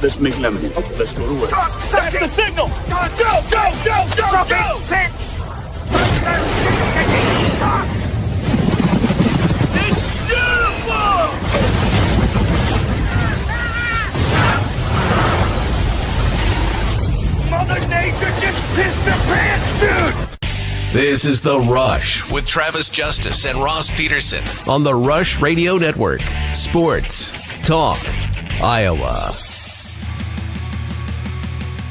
Let's make lemonade. Okay, let's go to work. That's the signal! Go, go, go, go, go! It's beautiful! Mother Nature just pissed the pants, dude! This is The Rush with Travis Justice and Ross Peterson on the Rush Radio Network. Sports, talk, Iowa.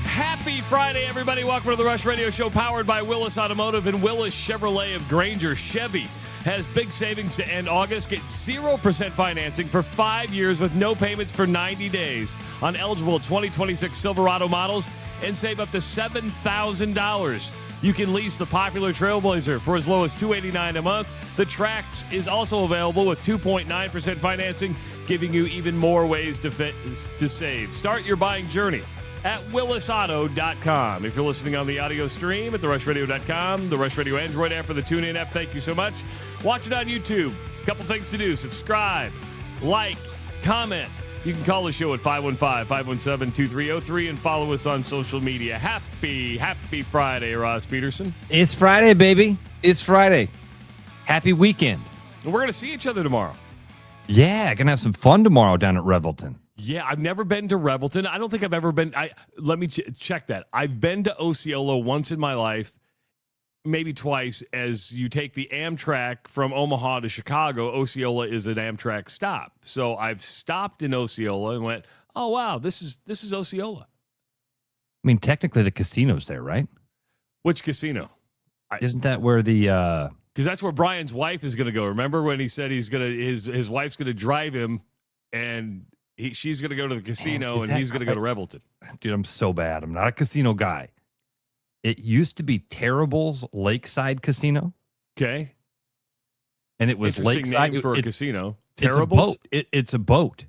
Happy Friday, everybody. Welcome to the Rush Radio Show, powered by Willis Automotive and Willis Chevrolet of Granger. Chevy has big savings to end August. Get 0% financing for 5 years with no payments for 90 days on eligible 2026 Silverado models and save up to $7,000. You can lease the popular Trailblazer for as low as $289 a month. The Trax is also available with 2.9% financing, giving you even more ways to save. Start your buying journey at willisauto.com. If you're listening on the audio stream at therushradio.com, the Rush Radio Android app, or the TuneIn app, thank you so much. Watch it on YouTube. Couple things to do. Subscribe, like, comment. You can call the show at 515-517-2303 and follow us on social media. Happy Friday, Ross Peterson. It's Friday, baby. It's Friday. Happy weekend. And we're going to see each other tomorrow. Yeah, going to have some fun tomorrow down at Revelton. Yeah, I've never been to Revelton. I don't think I've ever been. Let me check that. I've been to Osceola once in my life, maybe twice. As you take the Amtrak from Omaha to Chicago, Osceola is an Amtrak stop. So I've stopped in Osceola and went, oh, wow, this is Osceola. I mean, technically the casino's there, right? Which casino? Isn't that where the... Because that's where Brian's wife is going to go. Remember when he said he's going to his wife's going to drive him and she's going to go to the casino and he's going to go to Revelton. Dude, I'm so bad. I'm not a casino guy. It used to be Terrible's Lakeside Casino. Okay. And it was Interesting Lakeside name for a casino. Terrible's? It's a boat.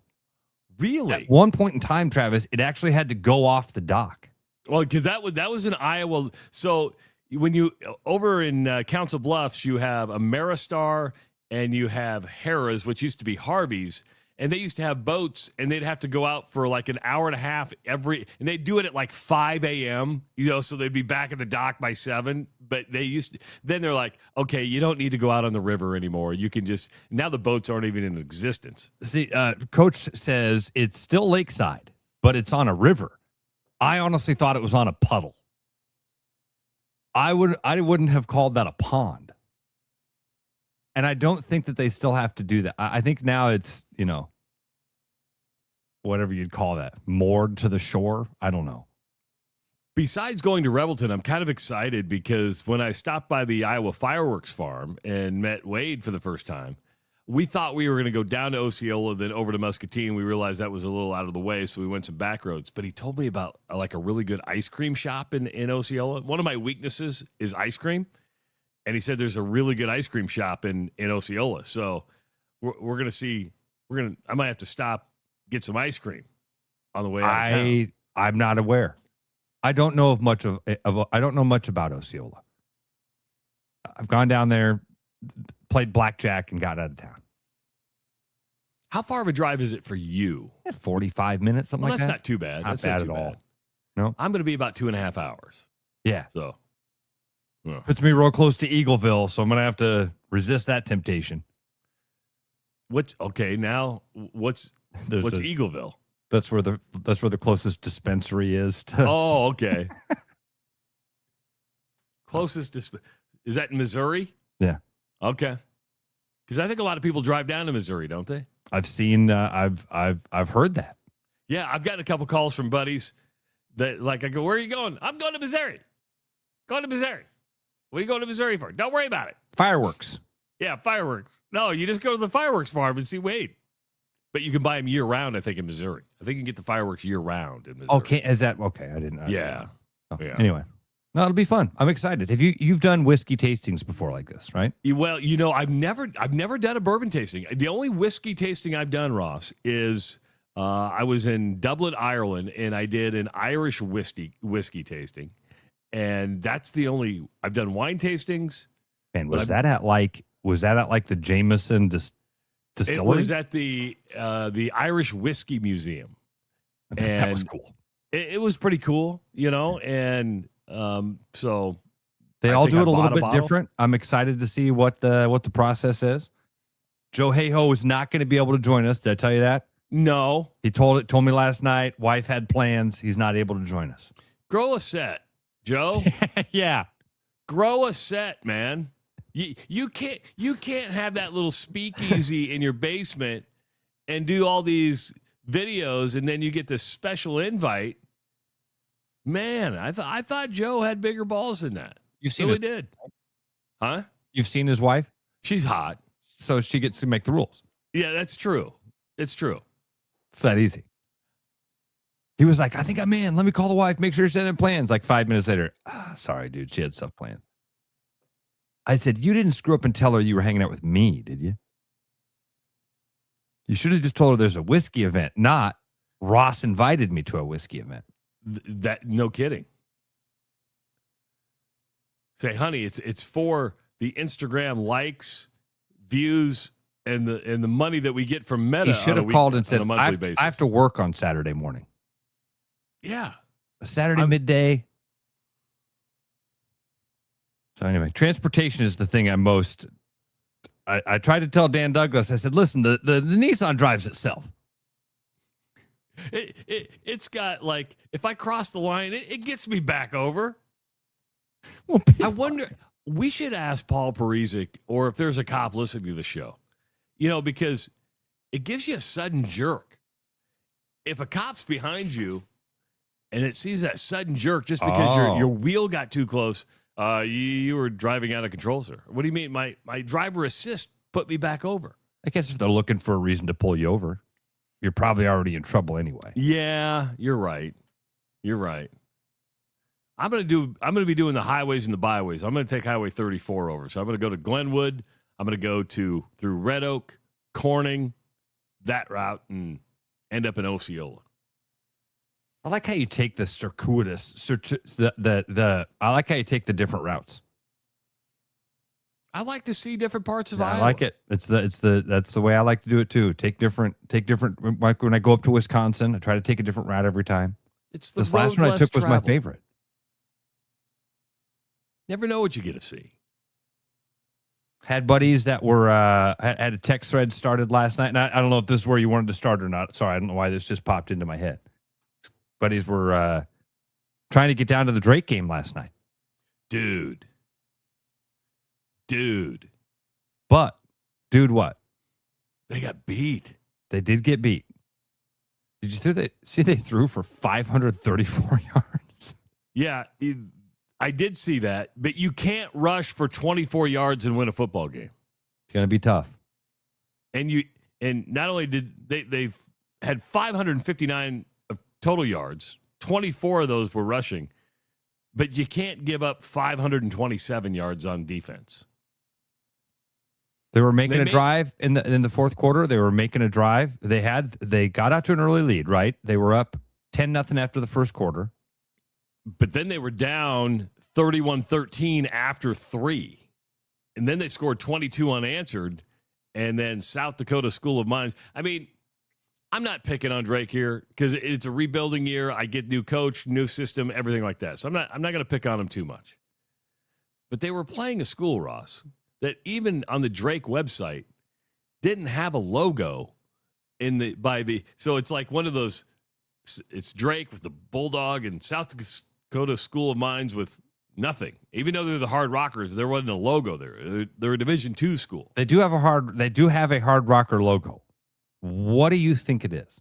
Really? At one point in time, Travis, it actually had to go off the dock. Well, because that was in Iowa. So when you over in Council Bluffs, you have Ameristar and you have Harrah's, which used to be Harvey's. And they used to have boats, and they'd have to go out for like an hour and a half and they'd do it at like 5 a.m., so they'd be back at the dock by 7. But then they're like, okay, you don't need to go out on the river anymore. You can now the boats aren't even in existence. See, Coach says it's still lakeside, but it's on a river. I honestly thought it was on a puddle. I wouldn't have called that a pond. And I don't think that they still have to do that. I think now it's, whatever you'd call that, moored to the shore. I don't know. Besides going to Revelton, I'm kind of excited because when I stopped by the Iowa Fireworks Farm and met Wade for the first time, we thought we were going to go down to Osceola, then over to Muscatine. We realized that was a little out of the way, so we went some back roads. But he told me about like a really good ice cream shop in Osceola. One of my weaknesses is ice cream. And he said there's a really good ice cream shop in Osceola. So we're going to see. I might have to stop, get some ice cream on the way out of town. I'm not aware. I don't know I don't know much about Osceola. I've gone down there, played blackjack, and got out of town. How far of a drive is it for you? 45 minutes, something like that. That's not too bad. Not bad at all. No, I'm going to be about 2.5 hours. Yeah. So. Yeah. Puts me real close to Eagleville, so I'm going to have to resist that temptation. What's Eagleville? That's where the closest dispensary is to. Oh, okay. Is that in Missouri? Yeah. Okay. Because I think a lot of people drive down to Missouri, don't they? I've seen. I've heard that. Yeah, I've gotten a couple calls from buddies that I go, "Where are you going?" "I'm going to Missouri." "Going to Missouri." "What are you going to Missouri for?" "Don't worry about it." Fireworks. Yeah, fireworks. No, you just go to the fireworks farm and see Wade. But you can buy them year-round, I think, in Missouri. I think you can get the fireworks year-round in Missouri. Okay, is that okay? I didn't. Yeah. Oh, Yeah. Anyway, no, it'll be fun. I'm excited. Have you've done whiskey tastings before like this, right? Well, I've never done a bourbon tasting. The only whiskey tasting I've done, Ross, is I was in Dublin, Ireland, and I did an Irish whiskey tasting. And that's the only I've done wine tastings. And was that at like the Jameson distillery? It was at the Irish Whiskey Museum. That was cool. It was pretty cool, and so they I all think do I it a little bought bit bottle. different. I'm excited to see what the process is. Joe Hayho is not going to be able to join us. Did I tell you that? No. He told me last night. Wife had plans. He's not able to join us. Grow a set, Joe. Yeah. Grow a set, man. You can't have that little speakeasy in your basement and do all these videos and then you get this special invite. Man, I thought Joe had bigger balls than that. You've seen really did. Huh? You've seen his wife? She's hot. So she gets to make the rules. Yeah, that's true. It's true. It's that easy. He was like, I think I'm in. Let me call the wife. Make sure she's sending plans. Like 5 minutes later. Sorry, dude. She had stuff planned. I said, you didn't screw up and tell her you were hanging out with me, did you? You should have just told her there's a whiskey event, not Ross invited me to a whiskey event. That no kidding. Say, honey, it's for the Instagram likes, views, and the money that we get from Meta. He should have called and said, I have to work on Saturday morning. Yeah. Saturday midday. So anyway, transportation is the thing I'm most. I tried to tell Dan Douglas. I said, "Listen, the Nissan drives itself. It's got like if I cross the line, it gets me back over." Well, I wonder. We should ask Paul Parizek, or if there's a cop listening to the show, because it gives you a sudden jerk. If a cop's behind you, and it sees that sudden jerk just because your wheel got too close. You were driving out of control, sir. What do you mean? My driver assist put me back over. I guess if they're looking for a reason to pull you over, you're probably already in trouble anyway. Yeah, you're right. You're right. I'm gonna be doing the highways and the byways. I'm gonna take Highway 34 over. So I'm gonna go to Glenwood. I'm gonna go through Red Oak, Corning, that route, and end up in Osceola. I like how you take the circuitous, I like how you take the different routes. I like to see different parts of Iowa. I like it. That's the way I like to do it too. Take different. Like when I go up to Wisconsin, I try to take a different route every time. It's the this last one I took was my favorite. Never know what you get to see. Had buddies that were had a text thread started last night, and I don't know if this is where you wanted to start or not. Sorry, I don't know why this just popped into my head. Buddies were trying to get down to the Drake game last night. Dude. But, dude, what? They got beat. They did get beat. Did you see they threw for 534 yards? Yeah, I did see that, but you can't rush for 24 yards and win a football game. It's going to be tough. And not only did they've had 559 of total yards, 24 of those were rushing, but you can't give up 527 yards on defense. They were making a drive in the fourth quarter. They were making a drive. They got out to an early lead, right? They were up 10-0 after the first quarter. But then they were down 31-13 after 3. And then they scored 22 unanswered. And then South Dakota School of Mines. I mean, I'm not picking on Drake here because it's a rebuilding year. I get new coach, new system, everything like that. So I'm not going to pick on him too much. But they were playing a school, Ross, that even on the Drake website didn't have a logo so it's like one of those, it's Drake with the Bulldog and South Dakota School of Mines with nothing. Even though they're the Hard Rockers, there wasn't a logo there. They're a Division II school. They do have a Hard Rocker logo. What do you think it is?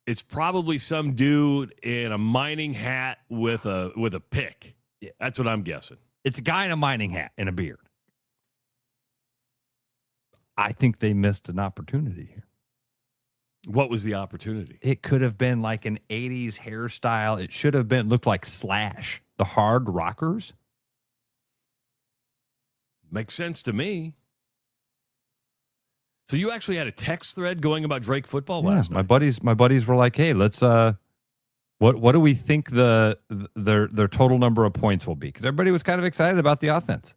It's probably some dude in a mining hat with a pick. Yeah. That's what I'm guessing. It's a guy in a mining hat and a beard. I think they missed an opportunity here. What was the opportunity? It could have been like an 80s hairstyle. It should have looked like Slash, the Hard Rockers. Makes sense to me. So you actually had a text thread going about Drake football last night? My buddies were like, "Hey, let's what do we think their total number of points will be?" Because everybody was kind of excited about the offense.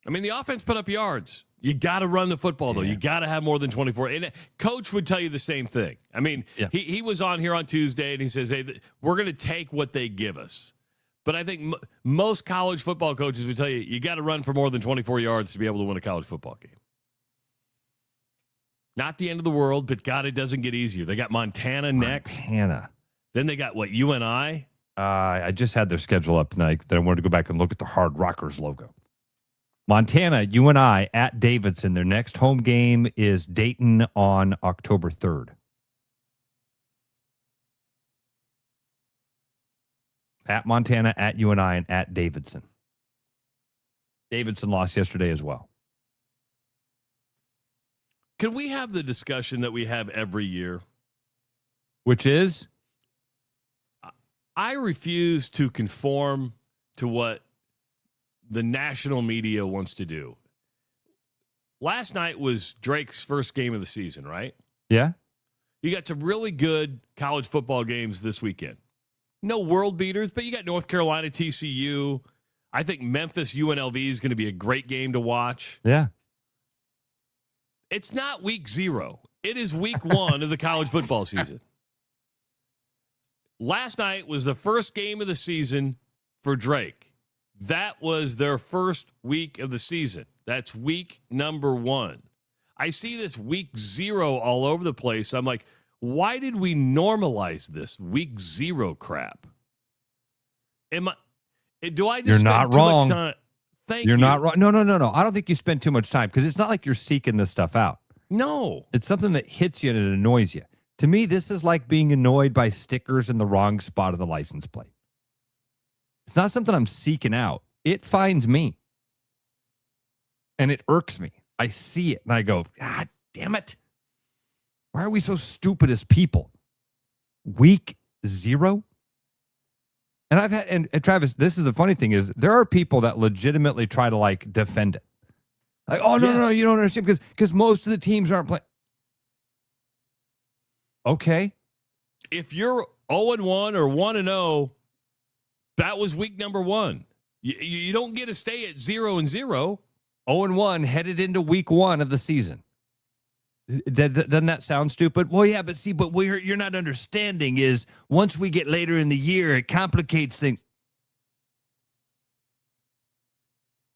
I mean, the offense put up yards. You got to run the football, though. You got to have more than 24. And Coach would tell you the same thing. I mean, he was on here on Tuesday, and he says, hey, we're going to take what they give us. But I think most college football coaches would tell you, you got to run for more than 24 yards to be able to win a college football game. Not the end of the world, but, God, it doesn't get easier. They got Montana next. Montana. Then they got, what, UNI? I just had their schedule up tonight. Then I wanted to go back and look at the Hard Rockers logo. Montana, UNI at Davidson. Their next home game is Dayton on October 3rd. At Montana, at UNI, and at Davidson. Davidson lost yesterday as well. Can we have the discussion that we have every year? Which is? I refuse to conform to what the national media wants to do. Last night was Drake's first game of the season, right? Yeah. You got some really good college football games this weekend. No world beaters, but you got North Carolina, TCU. I think Memphis, UNLV is going to be a great game to watch. Yeah. It's not week 0. It is week 1 of the college football season. Last night was the first game of the season for Drake. That was their first week of the season. That's week number 1. I see this week 0 all over the place. I'm like, why did we normalize this week 0 crap? Do I just You're spend not too wrong. much time? Thank you. You're not wrong. No. I don't think you spend too much time because it's not like you're seeking this stuff out. No. It's something that hits you and it annoys you. To me, this is like being annoyed by stickers in the wrong spot of the license plate. It's not something I'm seeking out. It finds me. And it irks me. I see it and I go, God damn it. Why are we so stupid as people? Week 0? And I've had, and Travis, this is the funny thing is there are people that legitimately try to like defend it. Like, oh, no, you don't understand because most of the teams aren't playing. Okay. If you're 0-1 or 1-0, that was week number 1. You don't get to stay at 0-0. 0-1 headed into week 1 of the season. Doesn't that sound stupid? Well, yeah, but you're not understanding is once we get later in the year, it complicates things.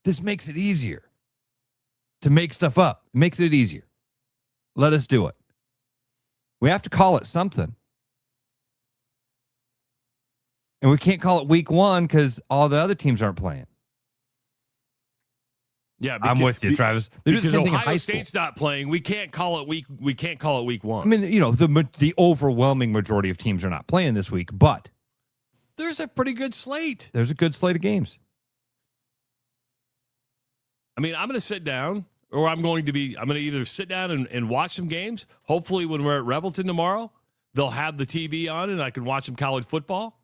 This makes it easier to make stuff up. It makes it easier. Let us do it. We have to call it something. And we can't call it week 1 because all the other teams aren't playing. Yeah, I'm with you, Travis. They do the because same thing in Ohio high State's school. not playing. We can't call it week 1. I mean, the overwhelming majority of teams are not playing this week, but there's a pretty good slate. There's a good slate of games. I mean, I'm going to sit down, or I'm going to either sit down and watch some games. Hopefully, when we're at Revelton tomorrow, they'll have the TV on and I can watch some college football.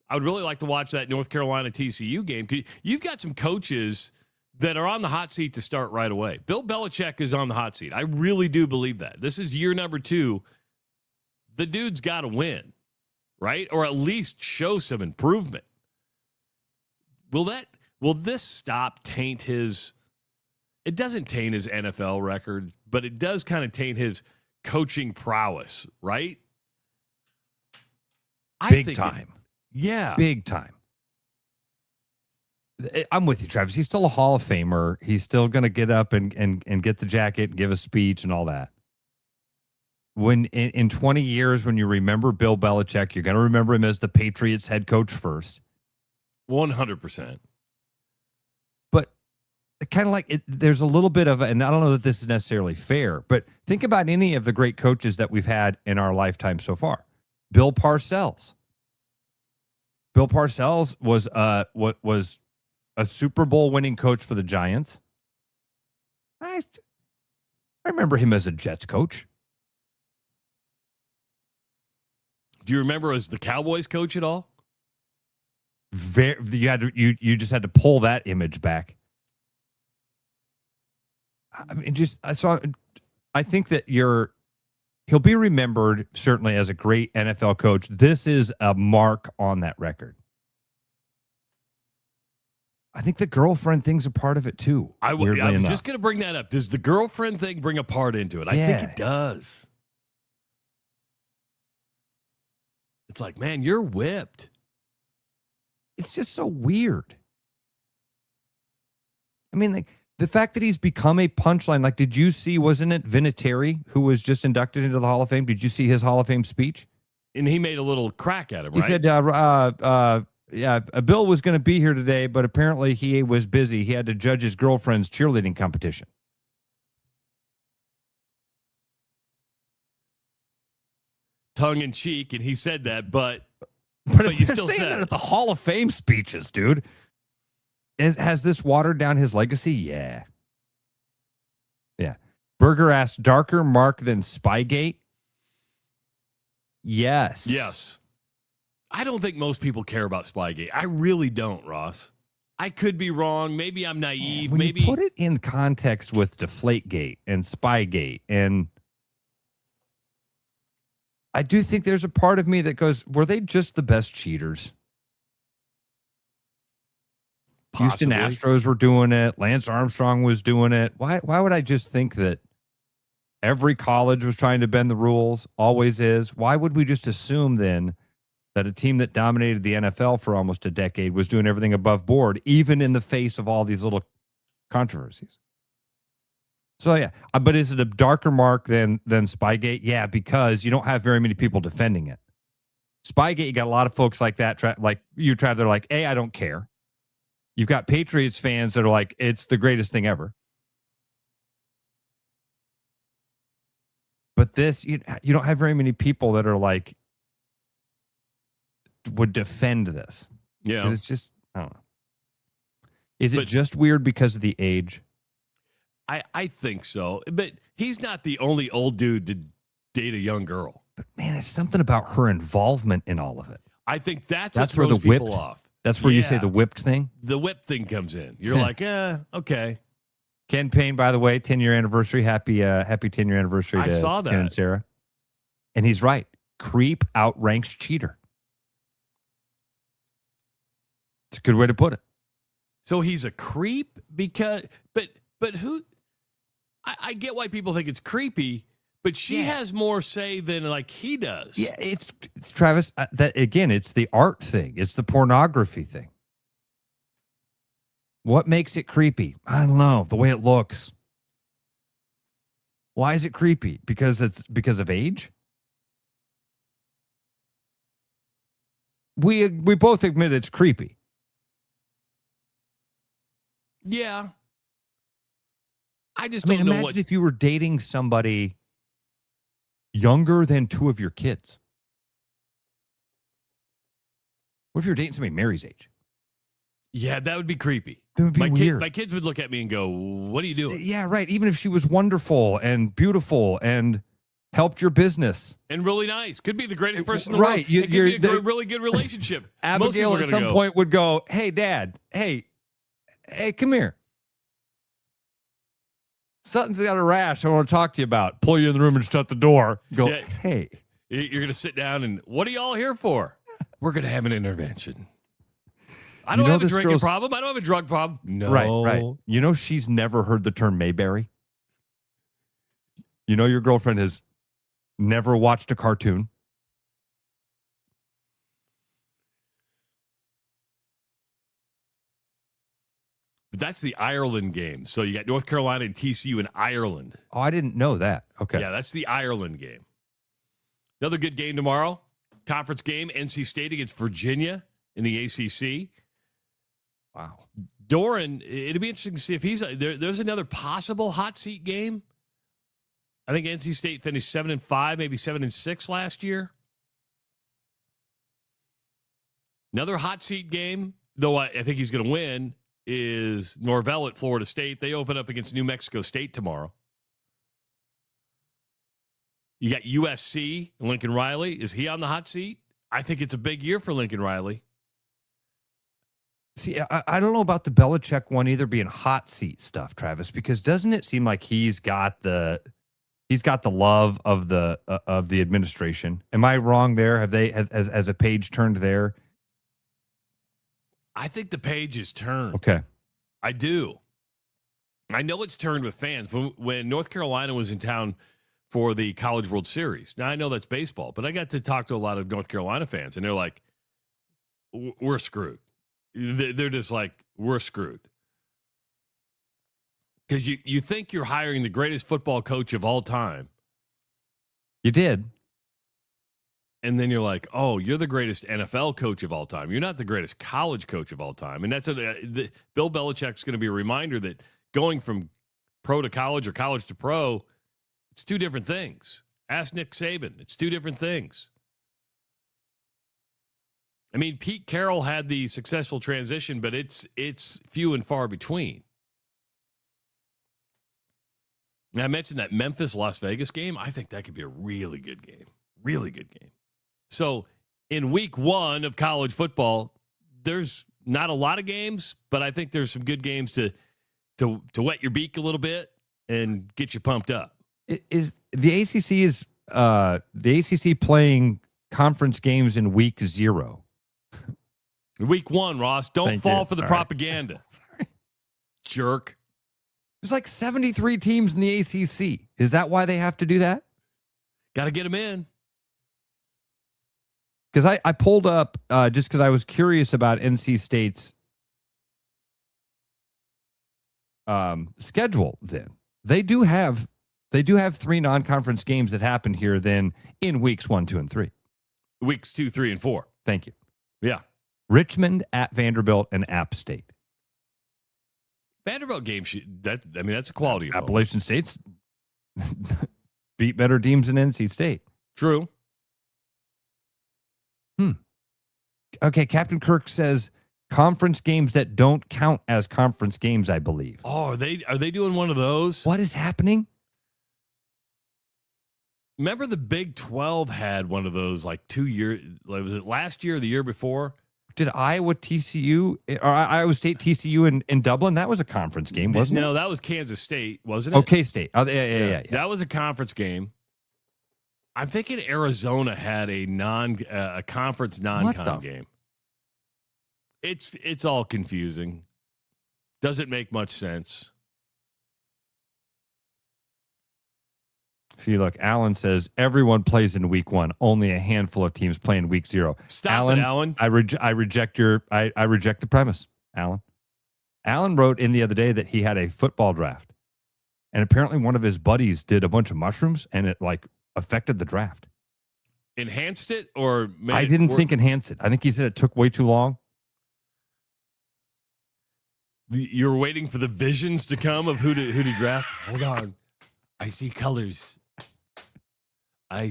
I would really like to watch that North Carolina TCU game. You've got some coaches that are on the hot seat to start right away. Bill Belichick is on the hot seat. I really do believe that. This is year number 2. The dude's got to win, right? Or at least show some improvement. Will this stop taint his... It doesn't taint his NFL record, but it does kind of taint his coaching prowess, right? Big time. Yeah. Big time. I'm with you, Travis. He's still a Hall of Famer. He's still going to get up and get the jacket and give a speech and all that. When in 20 years, when you remember Bill Belichick, you're going to remember him as the Patriots head coach first. 100%. But kind of like there's a little bit of, and I don't know that this is necessarily fair, but think about any of the great coaches that we've had in our lifetime so far. Bill Parcells. Bill Parcells was a Super Bowl winning coach for the Giants. I remember him as a Jets coach. Do you remember as the Cowboys coach at all? You just had to pull that image back. I mean, I think that he'll be remembered certainly as a great NFL coach. This is a mark on that record. I think the girlfriend thing's a part of it too. I was just going to bring that up. Does the girlfriend thing bring a part into it? I think it does. It's like, man, you're whipped. It's just so weird. I mean, like the fact that he's become a punchline. Like, did you see? Wasn't it Vinatieri who was just inducted into the Hall of Fame? Did you see his Hall of Fame speech? And he made a little crack at him, right? He said, Bill was going to be here today, but apparently he was busy. He had to judge his girlfriend's cheerleading competition. Tongue in cheek, and he said that, but you still saying that at the Hall of Fame speeches, dude. Has this watered down his legacy? Yeah. Berger asked, darker mark than Spygate? Yes. I don't think most people care about Spygate. I really don't, Ross. I could be wrong. Maybe I'm naive. When Maybe you put it in context with Deflategate and Spygate, and I do think there's a part of me that goes, were they just the best cheaters? Possibly. Houston Astros were doing it. Lance Armstrong was doing it. Why would I just think that every college was trying to bend the rules? Always is. Why would we just assume then that a team that dominated the NFL for almost a decade was doing everything above board, even in the face of all these little controversies? So, yeah. But is it a darker mark than Spygate? Yeah, because you don't have very many people defending it. Spygate, you got a lot of folks like that, like you, Trav, they're like, I don't care. You've got Patriots fans that are like, it's the greatest thing ever. But this, you don't have very many people that are like, would defend this. Yeah. It's just, I don't know. Is it just weird because of the age? I think so. But he's not the only old dude to date a young girl. But man, it's something about her involvement in all of it. I think that's what where throws the whipped, people off. That's where you say the whipped thing? The whip thing comes in. You're like, okay. Ken Payne, by the way, 10-year anniversary. Happy 10-year anniversary to I saw that. Ken and Sarah. And he's right. Creep outranks cheater. It's a good way to put it. So he's a creep because, but who? I get why people think it's creepy, but she has more say than like he does. Yeah, it's Travis. That again, it's the art thing. It's the pornography thing. What makes it creepy? I don't know. The way it looks. Why is it creepy? Because of age? We both admit it's creepy. Yeah. I just don't know imagine if you were dating somebody younger than two of your kids. What if you're dating somebody Mary's age? Yeah, that would be creepy. That would be weird. My kids would look at me and go, what are you doing? Yeah, right. Even if she was wonderful and beautiful and helped your business. And really nice. Could be the greatest person in the world. It could be a really good relationship. Abigail at some point would go, hey, Dad, hey, come here. Sutton's got a rash I want to talk to you about. Pull you in the room and shut the door. Go, hey. You're going to sit down and, what are y'all here for? We're going to have an intervention. I don't have a drinking problem. I don't have a drug problem. No. Right. You know she's never heard the term Mayberry? You know your girlfriend has never watched a cartoon? But that's the Ireland game. So you got North Carolina and TCU in Ireland. Oh, I didn't know that. Okay. Yeah, that's the Ireland game. Another good game tomorrow. Conference game, NC State against Virginia in the ACC. Wow. Doran, it'd be interesting to see if he's there's another possible hot seat game. I think NC State finished 7-5, maybe 7-6 last year. Another hot seat game, though I think he's going to win, is Norvell at Florida State. They open up against New Mexico State tomorrow. You got USC, Lincoln Riley. Is he on the hot seat? I think it's a big year for Lincoln Riley. See, I don't know about the Belichick one either being hot seat stuff, Travis, because doesn't it seem like he's got the love of the administration? Am I wrong there? Have they has a page turned there? I think the page is turned. Okay. I do. I know it's turned with fans. When North Carolina was in town for the College World Series. Now, I know that's baseball, but I got to talk to a lot of North Carolina fans, and they're like, we're screwed. They're just like, we're screwed. Because you think you're hiring the greatest football coach of all time. You did. And then you're like, oh, you're the greatest NFL coach of all time. You're not the greatest college coach of all time. And that's Bill Belichick's going to be a reminder that going from pro to college or college to pro, it's two different things. Ask Nick Saban. It's two different things. I mean, Pete Carroll had the successful transition, but it's few and far between. Now, I mentioned that Memphis-Las Vegas game. I think that could be a really good game. Really good game. So, in week 1 of college football, there's not a lot of games, but I think there's some good games to wet your beak a little bit and get you pumped up. Is the ACC playing conference games in week 0? Week 1, Ross. Don't fall for the propaganda. Sorry. Jerk. There's like 73 teams in the ACC. Is that why they have to do that? Got to get them in. Because I pulled up just because I was curious about NC State's schedule. Then they do have 3 non-conference games that happen here. Then in weeks 1, 2, and 3. Weeks 2, 3, and 4. Thank you. Yeah. Richmond at Vanderbilt and App State. Vanderbilt game, that's a quality. Appalachian State's beat better teams than NC State. True. Okay, Captain Kirk says conference games that don't count as conference games, I believe. Oh, are they doing one of those? What is happening? Remember the Big 12 had one of those like 2 years, was it last year or the year before? Did Iowa State TCU in Dublin? That was a conference game, wasn't it? No, that was Kansas State, wasn't it? Okay, State. Oh, yeah. That was a conference game. I'm thinking Arizona had a conference non-con game. It's all confusing. Doesn't make much sense. See, look, Alan says everyone plays in week 1. Only a handful of teams play in week 0. Stop Alan, it, Alan. I reject the premise, Alan. Alan wrote in the other day that he had a football draft, and apparently one of his buddies did a bunch of mushrooms, and it affected the draft. Enhanced it or made I didn't think enhanced it. I think he said it took way too long. You were waiting for the visions to come of who to draft. Hold on, I see colors. I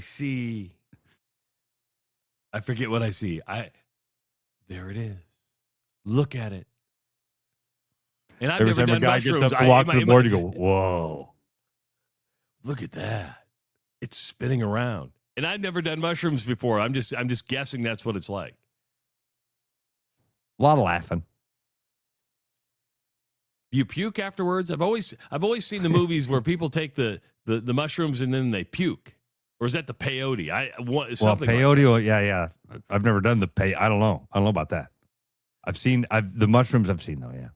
forget what I see. There it is. Look at it. And I've never done mushrooms. Gets up to walk to the board, you go, whoa. Look at that. It's spinning around. And I've never done mushrooms before. I'm just guessing that's what it's like. A lot of laughing. Do you puke afterwards? I've always seen the movies where people take the mushrooms and then they puke. Or is that the peyote? Peyote, like yeah. I've never done the peyote. I don't know about that. The mushrooms I've seen though, yeah.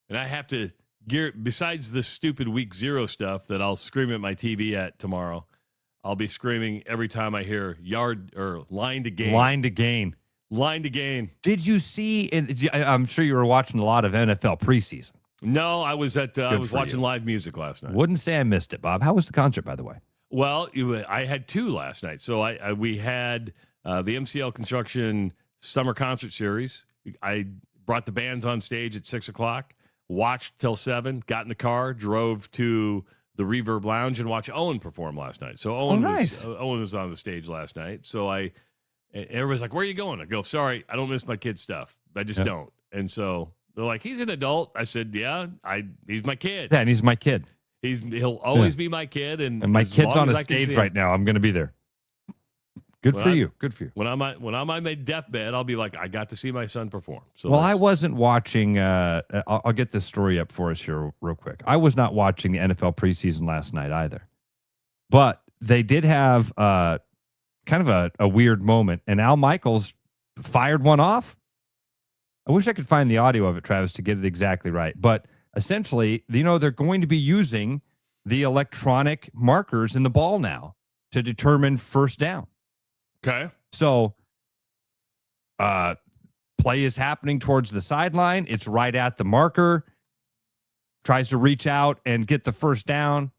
And I have to besides the stupid week 0 stuff that I'll scream at my TV at tomorrow, I'll be screaming every time I hear yard or line to gain. Line to gain. Line to gain. Did you see? I'm sure you were watching a lot of NFL preseason. No, I was watching live music last night. Wouldn't say I missed it, Bob. How was the concert, by the way? Well, I had 2 last night. So we had the MCL Construction Summer Concert Series. I brought the bands on stage at 6:00, watched till 7, got in the car, drove to the Reverb Lounge and watched Owen perform last night. So Owen was on the stage last night. So everybody's like, "Where are you going?" I go, "Sorry, I don't miss my kid's stuff. I just don't." And so they're like, "He's an adult." I said, "Yeah, he's my kid." Yeah, and he's my kid. He'll always be my kid. And my kid's on a stage right now. I'm going to be there. Good for you. When I'm on my deathbed, I'll be like, I got to see my son perform. So I wasn't watching. I'll get this story up for us here real quick. I was not watching the NFL preseason last night either, but they did have kind of a weird moment. And Al Michaels fired one off. I wish I could find the audio of it, Travis, to get it exactly right. But essentially, they're going to be using the electronic markers in the ball now to determine first down. Okay. So play is happening towards the sideline. It's right at the marker. Tries to reach out and get the first down.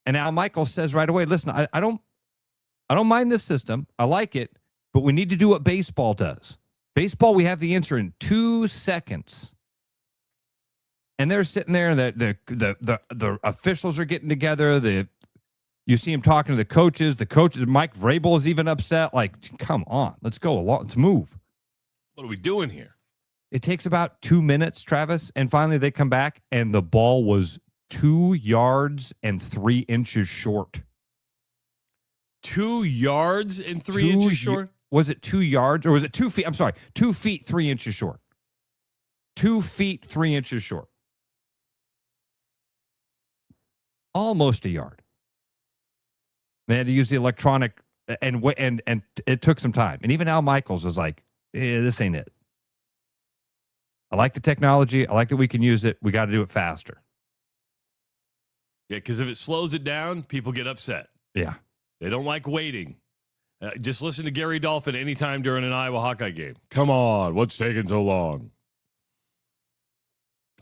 And Al Michaels says right away, listen, I don't mind this system. I like it, but we need to do what baseball does. Baseball, we have the answer in 2 seconds. And they're sitting there, and the officials are getting together. You see him talking to the coaches. Mike Vrabel is even upset. Like, come on, let's go along. Let's move. What are we doing here? It takes about 2 minutes, Travis, and finally they come back, and the ball was 2 yards and 3 inches short. 2 yards and 3 inches short? Was it 2 yards, or was it 2 feet? I'm sorry, 2 feet, 3 inches short. 2 feet, 3 inches short. Almost a yard. They had to use the electronic, and it took some time. And even Al Michaels was like, this ain't it. I like the technology. I like that we can use it. We got to do it faster. Yeah, because if it slows it down, people get upset. Yeah. They don't like waiting. Just listen to Gary Dolphin anytime during an Iowa Hawkeye game. Come on, what's taking so long?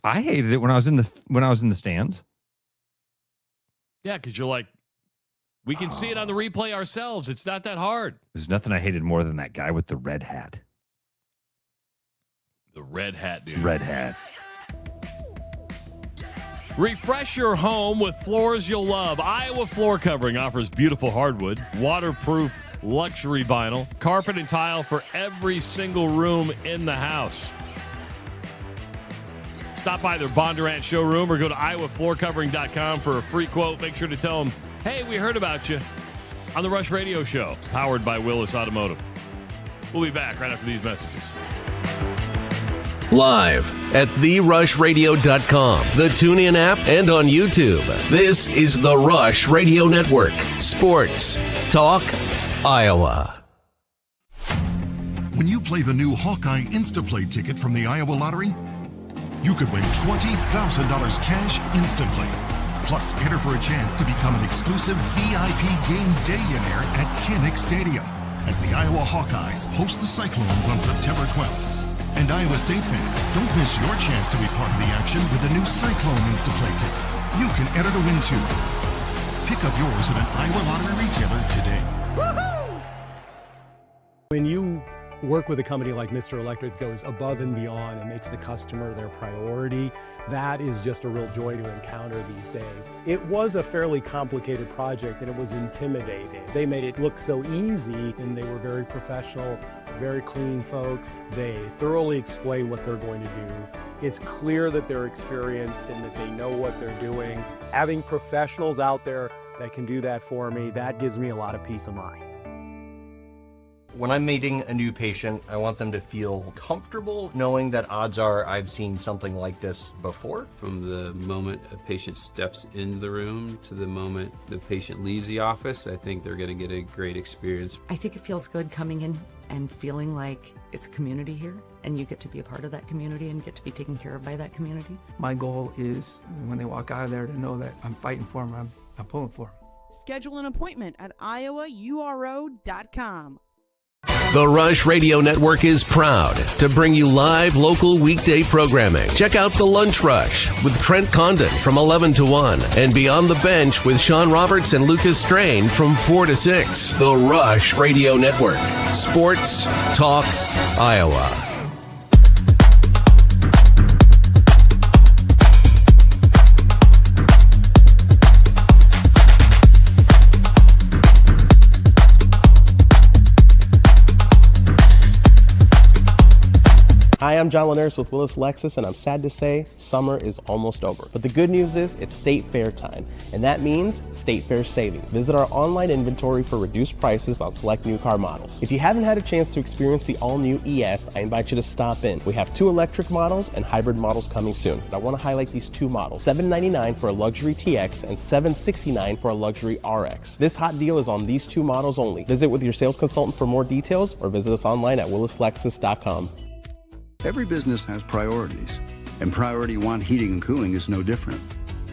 I hated it when I was in the stands. Yeah, because you're like, we can see it on the replay ourselves. It's not that hard. There's nothing I hated more than that guy with the red hat. The red hat, dude. Red hat. Refresh your home with floors you'll love. Iowa Floor Covering offers beautiful hardwood, waterproof luxury vinyl, carpet and tile for every single room in the house. Stop by their Bondurant showroom or go to iowafloorcovering.com for a free quote. Make sure to tell them, hey, we heard about you on the Rush Radio Show, powered by Willis Automotive. We'll be back right after these messages. Live at therushradio.com, the TuneIn app, and on YouTube. This is the Rush Radio Network. Sports. Talk. Iowa. When you play the new Hawkeye Instaplay ticket from the Iowa Lottery, you could win $20,000 cash instantly. Plus, enter for a chance to become an exclusive VIP game day-in-air at Kinnick Stadium as the Iowa Hawkeyes host the Cyclones on September 12th. And Iowa State fans, don't miss your chance to be part of the action with the new Cyclone Instaplay ticket. You can enter to win too. Pick up yours at an Iowa Lottery retailer today. Woo-hoo! When you work with a company like Mr. Electric that goes above and beyond and makes the customer their priority, that is just a real joy to encounter these days. It was a fairly complicated project and it was intimidating. They made it look so easy and they were very professional, very clean folks. They thoroughly explain what they're going to do. It's clear that they're experienced and that they know what they're doing. Having professionals out there that can do that for me, that gives me a lot of peace of mind. When I'm meeting a new patient, I want them to feel comfortable knowing that odds are I've seen something like this before. From the moment a patient steps into the room to the moment the patient leaves the office, I think they're going to get a great experience. I think it feels good coming in and feeling like it's a community here and you get to be a part of that community and get to be taken care of by that community. My goal is when they walk out of there to know that I'm fighting for them, I'm pulling for them. Schedule an appointment at iowauro.com. The Rush Radio Network is proud to bring you live local weekday programming. Check out The Lunch Rush with Trent Condon from 11 to 1 and Beyond the Bench with Sean Roberts and Lucas Strain from 4 to 6. The Rush Radio Network. Sports. Talk. Iowa. Hi, I'm John Linares with Willis Lexus, and I'm sad to say summer is almost over. But the good news is it's State Fair time, and that means State Fair savings. Visit our online inventory for reduced prices on select new car models. If you haven't had a chance to experience the all-new ES, I invite you to stop in. We have 2 electric models and hybrid models coming soon. And I want to highlight these 2 models, $799 for a luxury TX and $769 for a luxury RX. This hot deal is on these 2 models only. Visit with your sales consultant for more details or visit us online at willislexus.com. Every business has priorities, and Priority One Heating and Cooling is no different.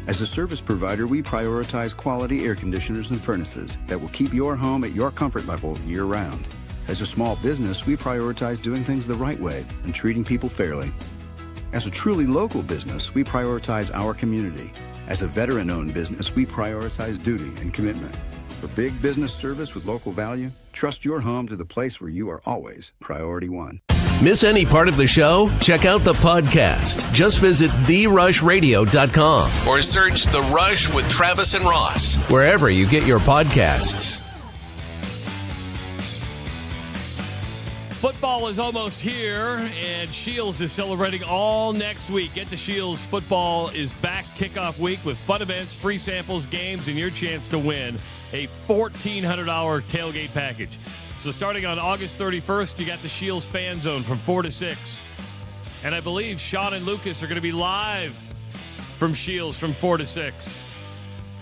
As a service provider, we prioritize quality air conditioners and furnaces that will keep your home at your comfort level year-round. As a small business, we prioritize doing things the right way and treating people fairly. As a truly local business, we prioritize our community. As a veteran-owned business, we prioritize duty and commitment. For big business service with local value, trust your home to the place where you are always Priority One. Miss any part of the show? Check out the podcast. Just visit therushradio.com or search The Rush with Travis and Ross wherever you get your podcasts. Football is almost here, and Shields is celebrating all next week. Get to Shields. Football is back kickoff week with fun events, free samples, games, and your chance to win a $1,400 tailgate package. So starting on August 31st, you got the Shields Fan Zone from 4 to 6. And I believe Sean and Lucas are going to be live from Shields from 4 to 6.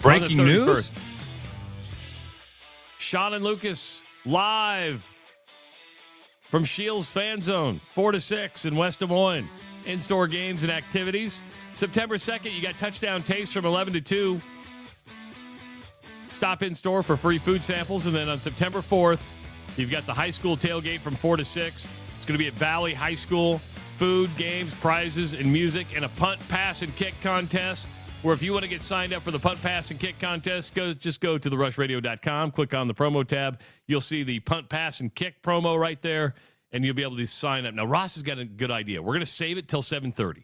Breaking news? Sean and Lucas live from Shields Fan Zone, 4 to 6 in West Des Moines. In-store games and activities. September 2nd, you got Touchdown Taste from 11 to 2. Stop in store for free food samples. And then on September 4th, you've got the high school tailgate from 4 to 6. It's going to be at Valley High School. Food, games, prizes, and music, and a punt, pass, and kick contest. Where if you want to get signed up for the punt, pass, and kick contest, just go to therushradio.com, click on the promo tab. You'll see the punt, pass, and kick promo right there, and you'll be able to sign up. Now, Ross has got a good idea. We're going to save it till 7:30.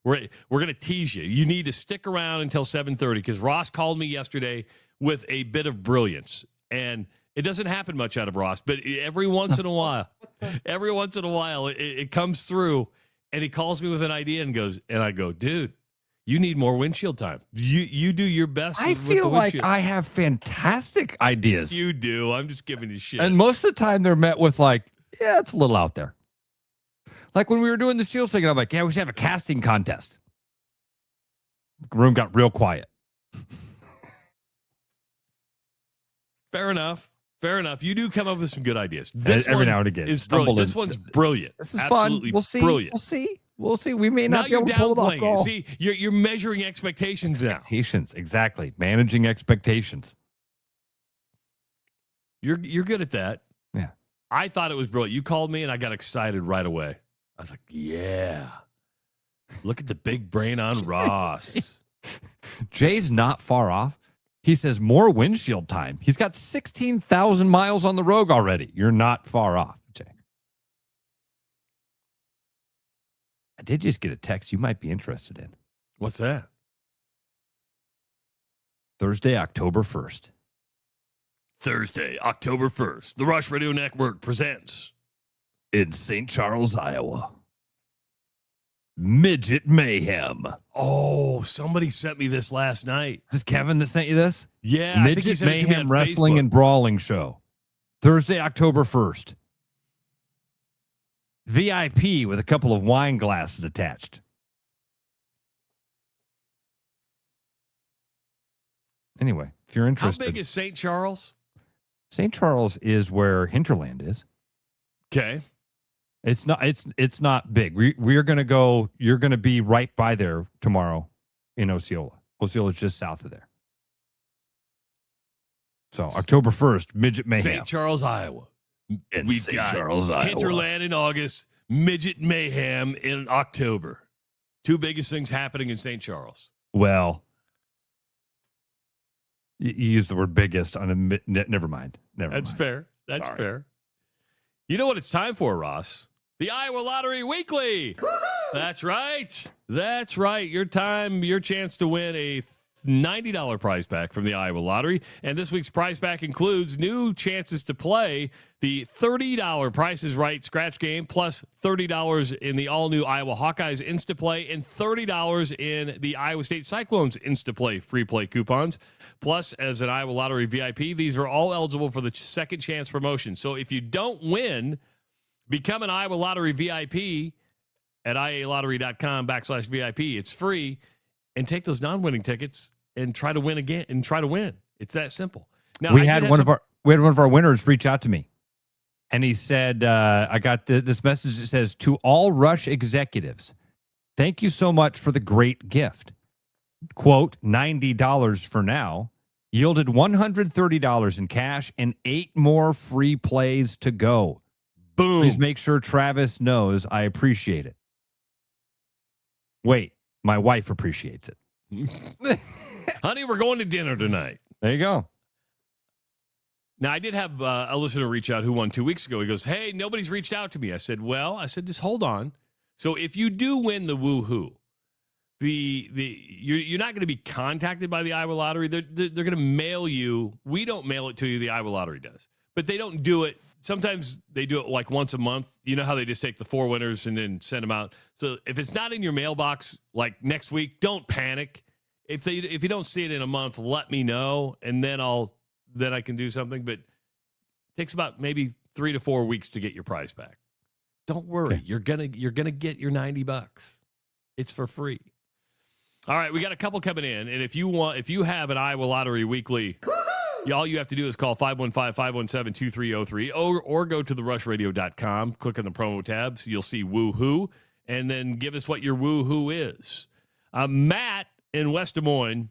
We're going to tease you. You need to stick around until 7:30 because Ross called me yesterday with a bit of brilliance, and it doesn't happen much out of Ross, but every once in a while, it comes through, and he calls me with an idea and I go, dude, you need more windshield time. You do your best. I feel like I have fantastic ideas. You do. I'm just giving you shit. And most of the time they're met with like, yeah, it's a little out there. Like when we were doing the Shields thing, I'm like, yeah, we should have a casting contest. The room got real quiet. Fair enough. You do come up with some good ideas. Every now and again. Is brilliant. This one's brilliant. This is absolutely fun. We'll see. Brilliant. We'll see. We may not now be able to pull it off at all. See, you're measuring expectations now. Expectations, exactly. Managing expectations. You're good at that. Yeah. I thought it was brilliant. You called me and I got excited right away. I was like, yeah. Look at the big brain on Ross. Jay's not far off. He says more windshield time. He's got 16,000 miles on the road already. You're not far off, Jay. I did just get a text you might be interested in. What's that? Thursday, October 1st. Thursday, October 1st. The Rush Radio Network presents in St. Charles, Iowa. Midget Mayhem. Oh, somebody sent me this last night. Is this Kevin that sent you this? Yeah. Midget Mayhem Wrestling and Brawling Show. Thursday, October 1st. VIP with a couple of wine glasses attached. Anyway, if you're interested. How big is St. Charles? St. Charles is where Hinterland is. Okay. It's not big. We're going to go. You're going to be right by there tomorrow in Osceola. Osceola is just south of there. So October 1st, Midget Mayhem. St. Charles, Iowa. We've got Hinterland in August, Midget Mayhem in October. Two biggest things happening in St. Charles. Well, you used the word biggest on a never mind. That's fair. That's fair. You know what it's time for, Ross? The Iowa Lottery Weekly. Whoo-Hoo! That's right. Your chance to win a $90 prize pack from the Iowa Lottery. And this week's prize pack includes new chances to play the $30 Price is Right scratch game, plus $30 in the all-new Iowa Hawkeyes Instaplay, and $30 in the Iowa State Cyclones Instaplay free play coupons. Plus, as an Iowa Lottery VIP, these are all eligible for the second chance promotion. So if you don't win, become an Iowa Lottery VIP at ialottery.com/VIP. It's free. And take those non-winning tickets and try to win again and try to win. It's that simple. Now, we had one of our winners reach out to me, and he said, I got this message that says, to all Rush executives, thank you so much for the great gift. Quote, $90 for now, yielded $130 in cash and 8 more free plays to go. Boom. Please make sure Travis knows I appreciate it. Wait. My wife appreciates it. Honey, we're going to dinner tonight. There you go. Now, I did have a listener reach out who won 2 weeks ago. He goes, hey, nobody's reached out to me. I said, just hold on. So if you do win the Whoo-Hoo, you're not going to be contacted by the Iowa Lottery. They're going to mail you. We don't mail it to you. The Iowa Lottery does. But they don't do it. Sometimes they do it like once a month. You know how they just take the 4 winners and then send them out. So if it's not in your mailbox like next week, don't panic. If you don't see it in a month, let me know, and then I can do something. But it takes about maybe 3 to 4 weeks to get your prize back. Don't worry, okay. You're gonna get your $90. It's for free. All right, we got a couple coming in, and if you have an Iowa Lottery Weekly. All you have to do is call 515-517-2303 or go to therushradio.com, click on the promo tabs. You'll see Whoo-Hoo, and then give us what your Whoo-Hoo is. Matt in West Des Moines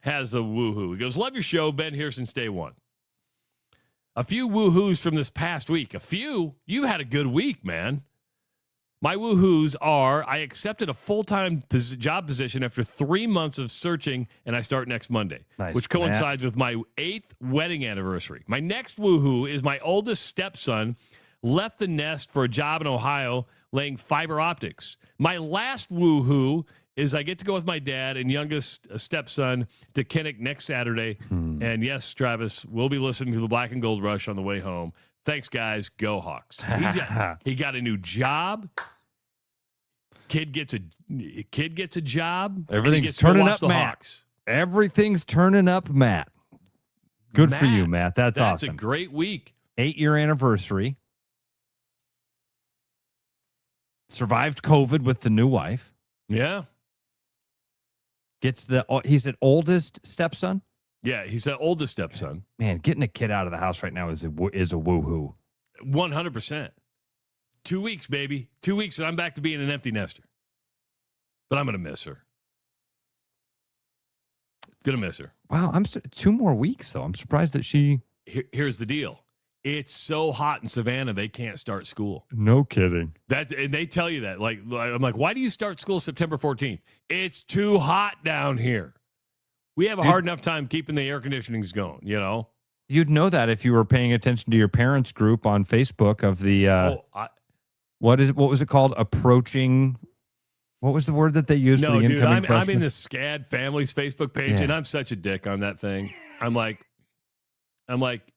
has a Whoo-Hoo. He goes, love your show. Been here since day one. A few Whoo-Hoos from this past week. A few? You had a good week, man. My Whoo-Hoos are, I accepted a full-time job position after 3 months of searching, and I start next Monday, which coincides with my 8th wedding anniversary. My next Whoo-Hoo is my oldest stepson left the nest for a job in Ohio laying fiber optics. My last Whoo-Hoo is I get to go with my dad and youngest stepson to Kinnick next Saturday. And yes, Travis, we'll be listening to the Black and Gold Rush on the way home. Thanks, guys. Go Hawks. He got a new job. Kid gets a job. Everything's turning up, Matt. Hawks. Everything's turning up, Matt. Good for you, Matt. That's awesome. That's a great week. 8-year anniversary. Survived COVID with the new wife. Yeah. He's an oldest stepson? Yeah, he's the oldest stepson. Man, getting a kid out of the house right now is a Woo-Hoo. 100%. 2 weeks, baby. 2 weeks, and I'm back to being an empty nester. But I'm going to miss her. Going to miss her. Wow, 2 more weeks, though. I'm surprised that she... Here's the deal. It's so hot in Savannah, they can't start school. No kidding. And they tell you that. Like, I'm like, why do you start school September 14th? It's too hot down here. We have a hard enough time keeping the air conditionings going, you know? You'd know that if you were paying attention to your parents' group on Facebook of the... what was it called? Approaching... What was the word that they used for the incoming freshmen? I'm in the SCAD Families Facebook page, and I'm such a dick on that thing. I'm like,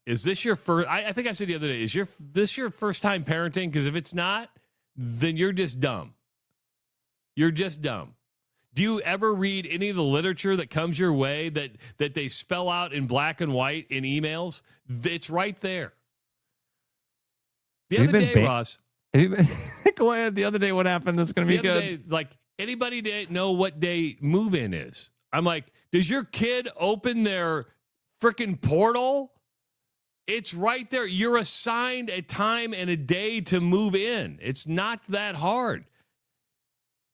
is this your first... I think I said the other day, is this your first time parenting? Because if it's not, then you're just dumb. You're just dumb. Do you ever read any of the literature that comes your way that they spell out in black and white in emails? It's right there. The other day, Ross... Go ahead. The other day, what happened? That's going to be good. Day, like, anybody know what day move-in is? I'm like, does your kid open their freaking portal? It's right there. You're assigned a time and a day to move in. It's not that hard.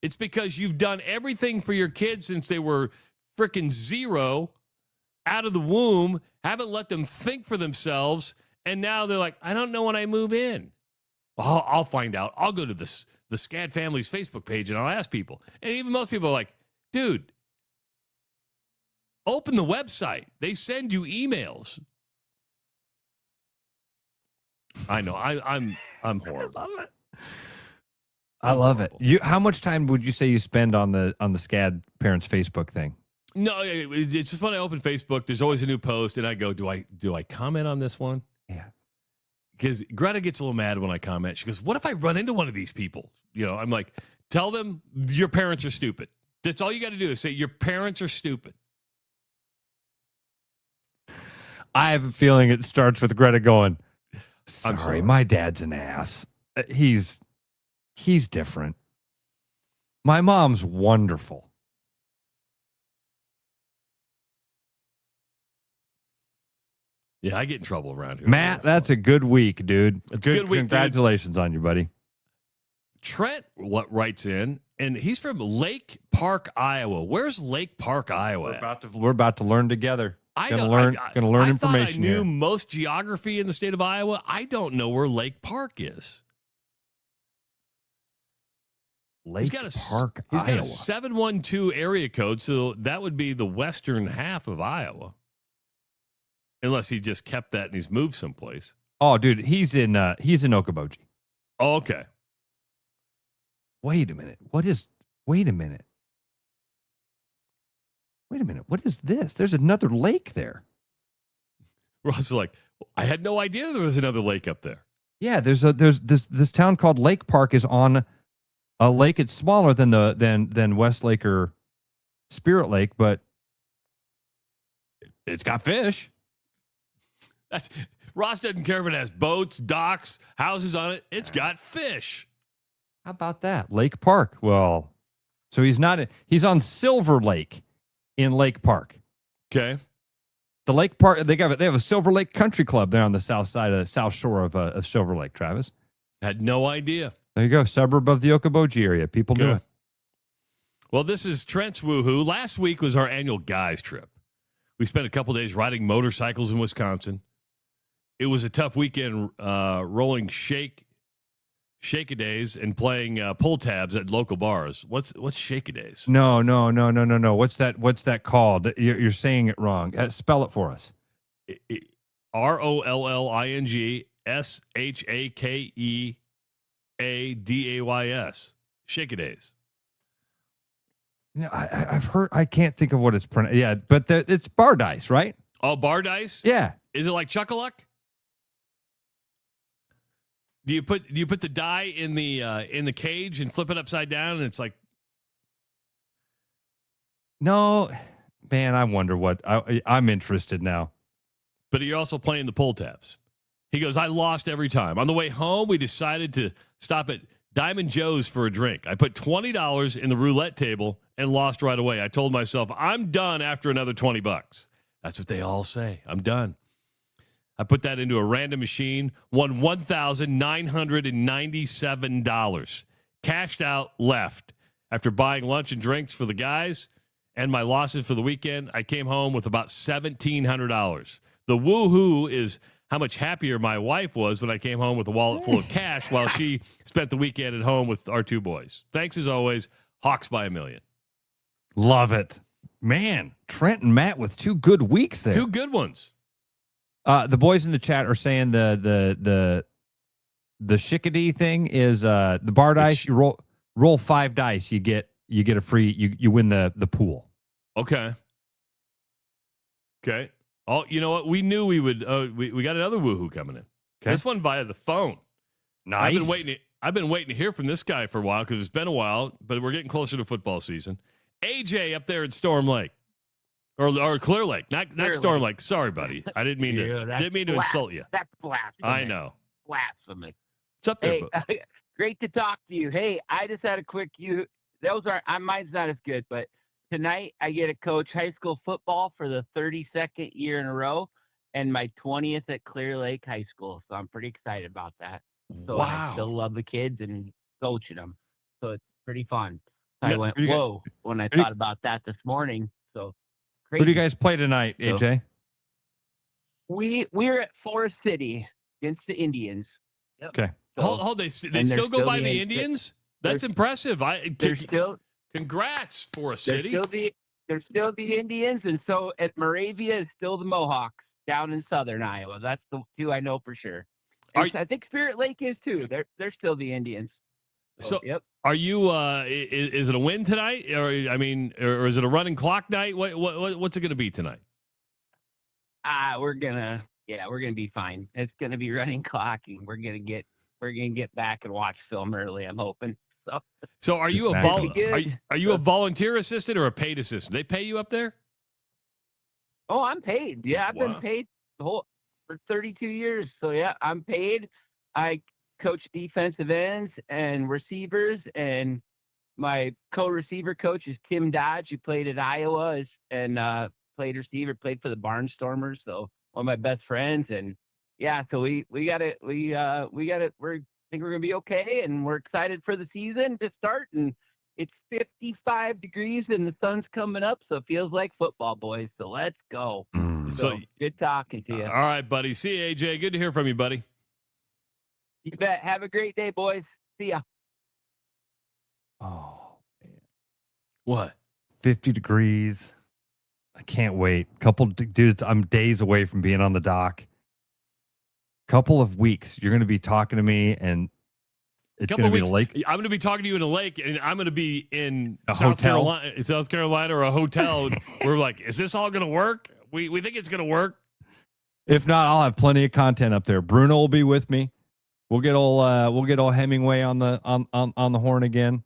It's because you've done everything for your kids since they were freaking 0 out of the womb, haven't let them think for themselves, and now they're like, I don't know when I move in. Well, I'll find out. I'll go to the SCAD Families Facebook page and I'll ask people. And even most people are like, dude, open the website. They send you emails. I know. I'm horrible. I love it. I love it. How much time would you say you spend on the SCAD parents Facebook thing? No, it's just when I open Facebook, there's always a new post, and I go, do I comment on this one? Yeah. Because Greta gets a little mad when I comment. She goes, what if I run into one of these people? I'm like, tell them your parents are stupid. That's all you got to do is say your parents are stupid. I have a feeling it starts with Greta going, I'm sorry. my dad's an ass. He's different. My mom's wonderful. Yeah, I get in trouble around here. Matt, that's a good week, dude. It's a good week, Congratulations on you, buddy. Trent writes in, and he's from Lake Park, Iowa. Where's Lake Park, Iowa? We're about to learn together. Gonna learn information. Thought I knew here. most geography in the state of Iowa. I don't know where Lake Park is. Lake Park, He's got Iowa. a 712 area code, so that would be the western half of Iowa. Unless he just kept that and he's moved someplace. Oh, dude, he's in Okoboji. Oh, okay. Wait a minute. What is this? There's another lake there. Ross is like, I had no idea there was another lake up there. Yeah, there's this town called Lake Park is on a lake. It's smaller than Westlake or Spirit Lake, but it's got fish. Ross doesn't care if it has boats, docks, houses on it. It's got fish. How about that? Lake Park. Well, so he's on Silver Lake in Lake Park. Okay. The Lake Park, they have a Silver Lake Country Club there on the south side of the south shore of Silver Lake, Travis. Had no idea. There you go. Suburb of the Okoboji area. People do it. Well, this is Trent's Whoo-Hoo. Last week was our annual guys trip. We spent a couple days riding motorcycles in Wisconsin. It was a tough weekend rolling shake-a-days and playing pull tabs at local bars. What's shake-a-days? No. What's that called? You're saying it wrong. Spell it for us. ROLLINGSHAKEADAYS. Shake-a-days. You know, I've heard. I can't think of what it's pronounced. Yeah, but it's bar dice, right? Oh, bar dice? Yeah. Is it like Chuck-a-Luck? Do you put the die in the cage and flip it upside down and it's like? No, man. I wonder what I'm interested now. But you're also playing the pull tabs. He goes, I lost every time. On the way home, we decided to stop at Diamond Joe's for a drink. I put $20 in the roulette table and lost right away. I told myself, I'm done after another $20. That's what they all say. I'm done. I put that into a random machine, won $1,997. Cashed out, left. After buying lunch and drinks for the guys and my losses for the weekend, I came home with about $1,700. The Whoo-Hoo is how much happier my wife was when I came home with a wallet full of cash while she spent the weekend at home with our two boys. Thanks as always. Hawks by a million. Love it. Man, Trent and Matt with two good weeks there. Two good ones. The boys in the chat are saying the chickadee thing is the bar dice. You roll 5 dice, you get a free. You win the pool. Okay. Oh, you know what? We knew we would. We got another Whoo-Hoo coming in. Okay. This one via the phone. Nice. I've been waiting to hear from this guy for a while because it's been a while, but we're getting closer to football season. AJ up there at Storm Lake. Or Clear Lake, not Storm Lake. Sorry, buddy. I didn't mean to insult you. That's blasphemy. I know. Blasphemy. It's up there. Hey, great to talk to you. Hey, I just had a quick mine's not as good, but tonight I get to coach high school football for the 32nd year in a row and my 20th at Clear Lake High School. So I'm pretty excited about that. So wow. I still love the kids and coaching them. So it's pretty fun. I went, whoa, when I thought about that this morning. So who do you guys play tonight, AJ? We're at Forest City against the Indians. Yep. Okay. Hold they still go by the Indians? That's impressive. Congrats, Forest City. They're still the Indians, and so at Moravia is still the Mohawks down in southern Iowa. That's the two I know for sure. I think Spirit Lake is too. They're still the Indians. So, yep. are you? Is it a win tonight, or or is it a running clock night? What's it going to be tonight? We're gonna be fine. It's gonna be running clock, and we're gonna get back and watch film early. I'm hoping. So are you are you a volunteer assistant or a paid assistant? They pay you up there? Oh, I'm paid. Yeah, I've been paid for 32 years. So yeah, I'm paid. I coach defensive ends and receivers, and my co-receiver coach is Kim Dodge, who played at Iowa and played receiver, played for the Barnstormers. So one of my best friends, and yeah, so we got it. I think we're gonna be okay, and we're excited for the season to start. And it's 55 degrees, and the sun's coming up, so it feels like football, boys. So let's go. So good talking to you. All right, buddy. See you, AJ. Good to hear from you, buddy. You bet. Have a great day, boys. See ya. Oh, man. What? 50 degrees. I can't wait. Dudes, I'm days away from being on the dock. Couple of weeks, you're going to be talking to me, and it's going to be a lake. I'm going to be talking to you in a lake, and I'm going to be in South Carolina or a hotel. We're like, is this all going to work? We think it's going to work. If not, I'll have plenty of content up there. Bruno will be with me. We'll get old Hemingway on the horn again.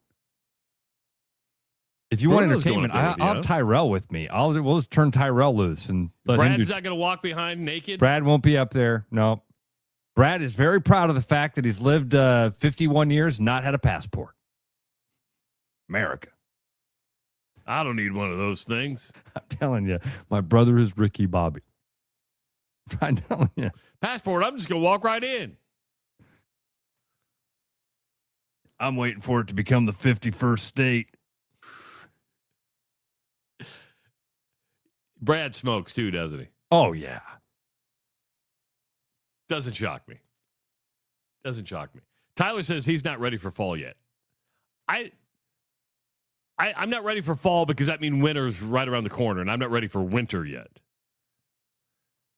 If you want entertainment, I'll have Tyrell with me. We'll just turn Tyrell loose and let Brad's not going to walk behind naked. Brad won't be up there. No. Brad is very proud of the fact that he's lived 51 years and not had a passport. America. I don't need one of those things. I'm telling you, my brother is Ricky Bobby. I'm telling you. Passport, I'm just going to walk right in. I'm waiting for it to become the 51st state. Brad smokes too, doesn't he? Oh, yeah. Doesn't shock me. Tyler says he's not ready for fall yet. I'm not ready for fall because that means winter's right around the corner, and I'm not ready for winter yet.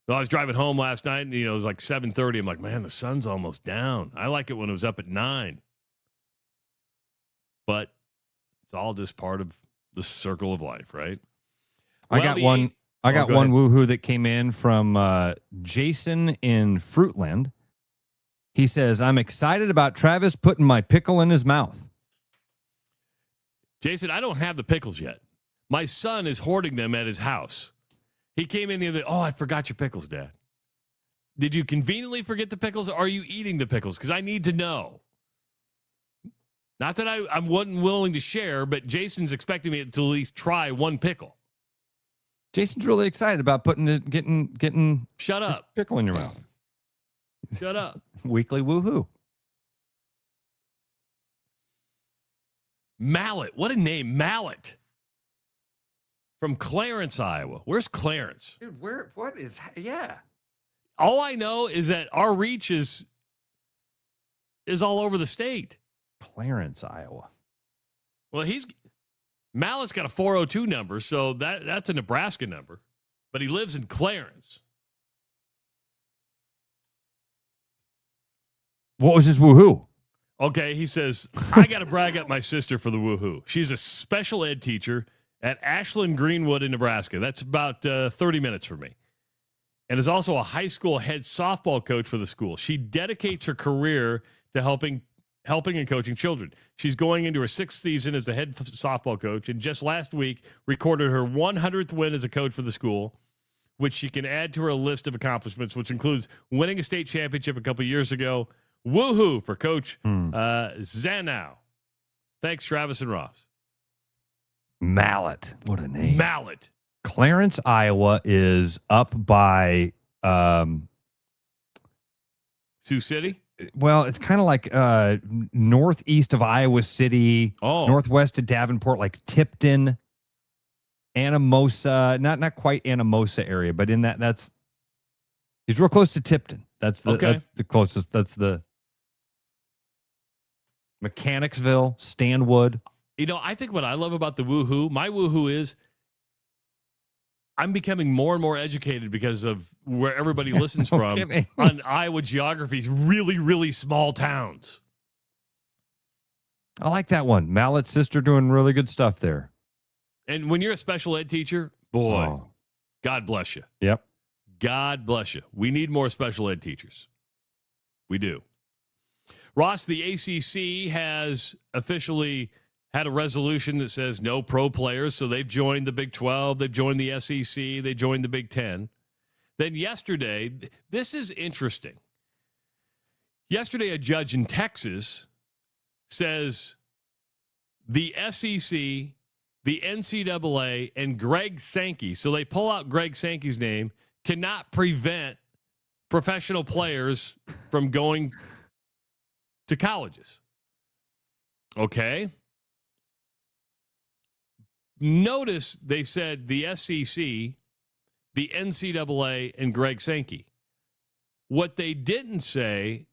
So I was driving home last night, and it was like 7:30. I'm like, man, the sun's almost down. I like it when it was up at 9. But it's all just part of the circle of life, right? I got one woohoo that came in from Jason in Fruitland. He says, I'm excited about Travis putting my pickle in his mouth. Jason, I don't have the pickles yet. My son is hoarding them at his house. He came in the other day. Oh, I forgot your pickles, Dad. Did you conveniently forget the pickles, or are you eating the pickles? Because I need to know. Not that I wasn't willing to share, but Jason's expecting me to at least try one pickle. Jason's really excited about getting Shut up. Pickle in your mouth. Shut up. Weekly woohoo. Mallet. What a name. Mallet. From Clarence, Iowa. Where's Clarence? Dude, what is, yeah. All I know is that our reach is all over the state. Clarence, Iowa. Well, Mallet's got a 402 number, so that's a Nebraska number, but he lives in Clarence. What was his woohoo? Okay, he says, I got to brag up my sister for the woohoo. She's a special ed teacher at Ashland Greenwood in Nebraska. That's about 30 minutes from me. And is also a high school head softball coach for the school. She dedicates her career to helping and coaching children. She's going into her 6th season as the head softball coach, and just last week recorded her 100th win as a coach for the school, which she can add to her list of accomplishments, which includes winning a state championship a couple years ago. Woohoo for Coach Zanow. Thanks, Travis and Ross. Mallet. What a name. Mallet. Clarence, Iowa is up by Sioux City? Well, it's kind of like northeast of Iowa City, northwest of Davenport, like Tipton, Anamosa, not quite Anamosa area, but in that's he's real close to Tipton. That's the closest. That's the Mechanicsville, Stanwood. I think what I love about the woohoo, my woohoo is I'm becoming more and more educated because of where everybody listens from on Iowa geography's really, really small towns. I like that one. Mallett's sister doing really good stuff there. And when you're a special ed teacher, boy, Oh. God bless you. Yep. God bless you. We need more special ed teachers. We do. Ross, the ACC has officially had a resolution that says no pro players, so they've joined the Big 12, they've joined the SEC, they joined the Big 10. Then yesterday, this is interesting. Yesterday, a judge in Texas says the SEC, the NCAA, and Greg Sankey, so they pull out Greg Sankey's name, cannot prevent professional players from going to colleges. Okay. Notice they said the SEC, the NCAA, and Greg Sankey. What they didn't say,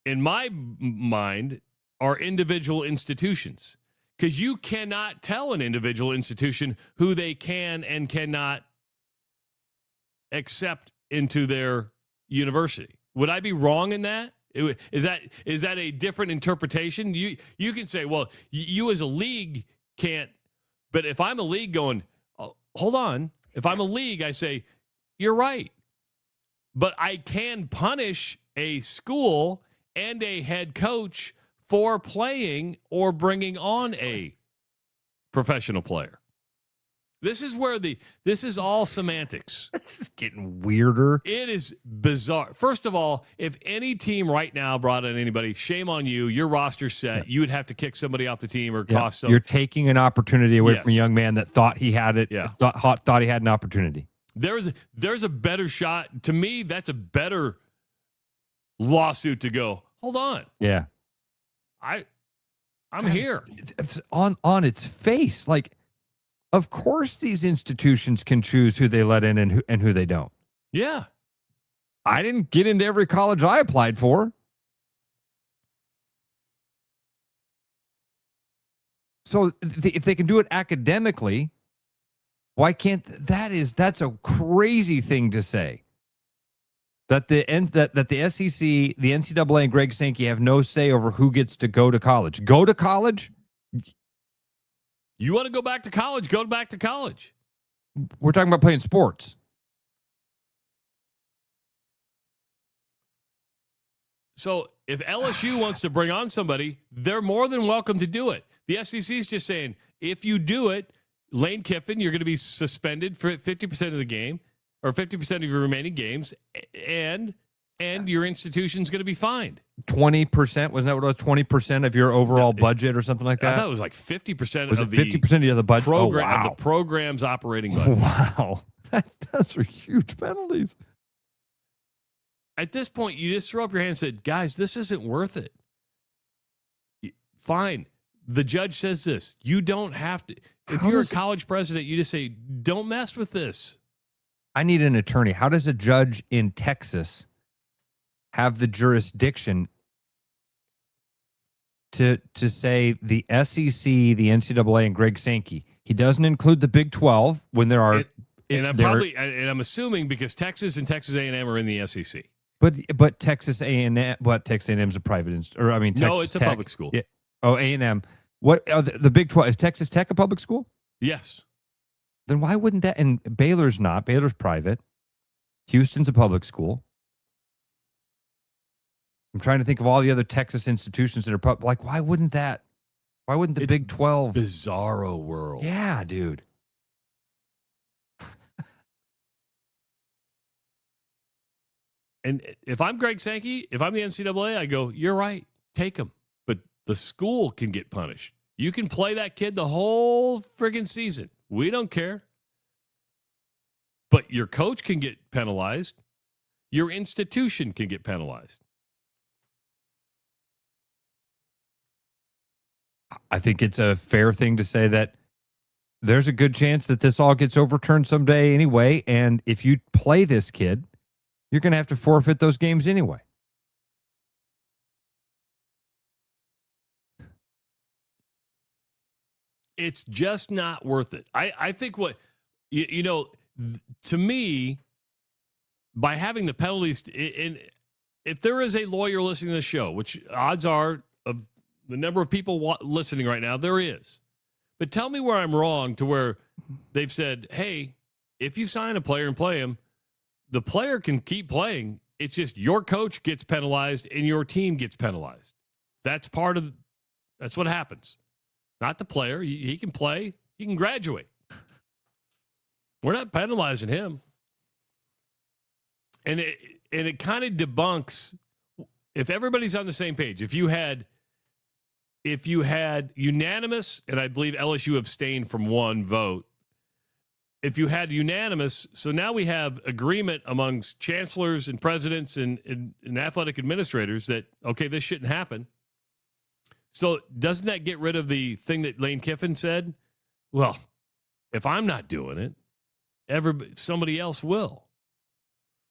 in my mind, are individual institutions. Because you cannot tell an individual institution who they can and cannot accept into their university. Would I be wrong in that? Is that a different interpretation? You can say, well, you as a league can't. But if I'm a league going, oh, hold on. If I'm a league, I say, you're right. But I can punish a school and a head coach for playing or bringing on a professional player. This is all semantics. This is getting weirder. It is bizarre. First of all, if any team right now brought in anybody, shame on you. Your roster's set. You would have to kick somebody off the team or cost some. You're taking an opportunity away from a young man that thought he had it. Yeah. Thought he had an opportunity. There's a better shot. To me, that's a better lawsuit to go. Hold on. Yeah. I'm here. It's on its face. Like, of course these institutions can choose who they let in and who they don't. Yeah. I didn't get into every college I applied for. So if they can do it academically, why can't that's a crazy thing to say. That the SEC, the NCAA, and Greg Sankey have no say over who gets to go to college. Go to college? You want to go back to college? Go back to college. We're talking about playing sports. So if LSU wants to bring on somebody, they're more than welcome to do it. The SEC is just saying, if you do it, Lane Kiffin, you're going to be suspended for 50% of the game or 50% of your remaining games, and your institution's going to be fined. 20%, wasn't that what it was? 20% of your overall budget or something like that? I thought it was like 50% was of it 50% of the budget? program, wow. of the program's operating budget. Wow. Those are huge penalties. At this point, you just throw up your hand and said, guys, this isn't worth it. Fine. The judge says this. You don't have to. If you're a college president, you just say, don't mess with this. I need an attorney. How does a judge in Texas have the jurisdiction to say the SEC, the NCAA, and Greg Sankey? He doesn't include the Big 12 when there are. And I'm assuming because Texas and Texas A&M are in the SEC. But Texas A&M, Texas A&M is a private Texas no, it's a Tech. public school. Yeah. Oh, A&M. What are the Big 12? Is Texas Tech a public school? Yes. Then why wouldn't that? And Baylor's not. Baylor's private. Houston's a public school. I'm trying to think of all the other Texas institutions that are public. Like, why wouldn't that? Why wouldn't the Big 12? Bizarro world. Yeah, dude. And if I'm Greg Sankey, if I'm the NCAA, I go, you're right. Take him. But the school can get punished. You can play that kid the whole friggin' season. We don't care. But your coach can get penalized. Your institution can get penalized. I think it's a fair thing to say that there's a good chance that this all gets overturned someday anyway. And if you play this kid, you're going to have to forfeit those games anyway. It's just not worth it. I think to me, by having the penalties, if there is a lawyer listening to the show, which odds are the number of people listening right now, there is. But tell me where I'm wrong to where they've said, hey, if you sign a player and play him, the player can keep playing. It's just your coach gets penalized and your team gets penalized. That's what happens. Not the player. He can play. He can graduate. We're not penalizing him. And it kind of debunks, if everybody's on the same page, if you had unanimous, and I believe LSU abstained from one vote, if you had unanimous, so now we have agreement amongst chancellors and presidents and athletic administrators that, okay, this shouldn't happen. So doesn't that get rid of the thing that Lane Kiffin said? Well, if I'm not doing it, somebody else will.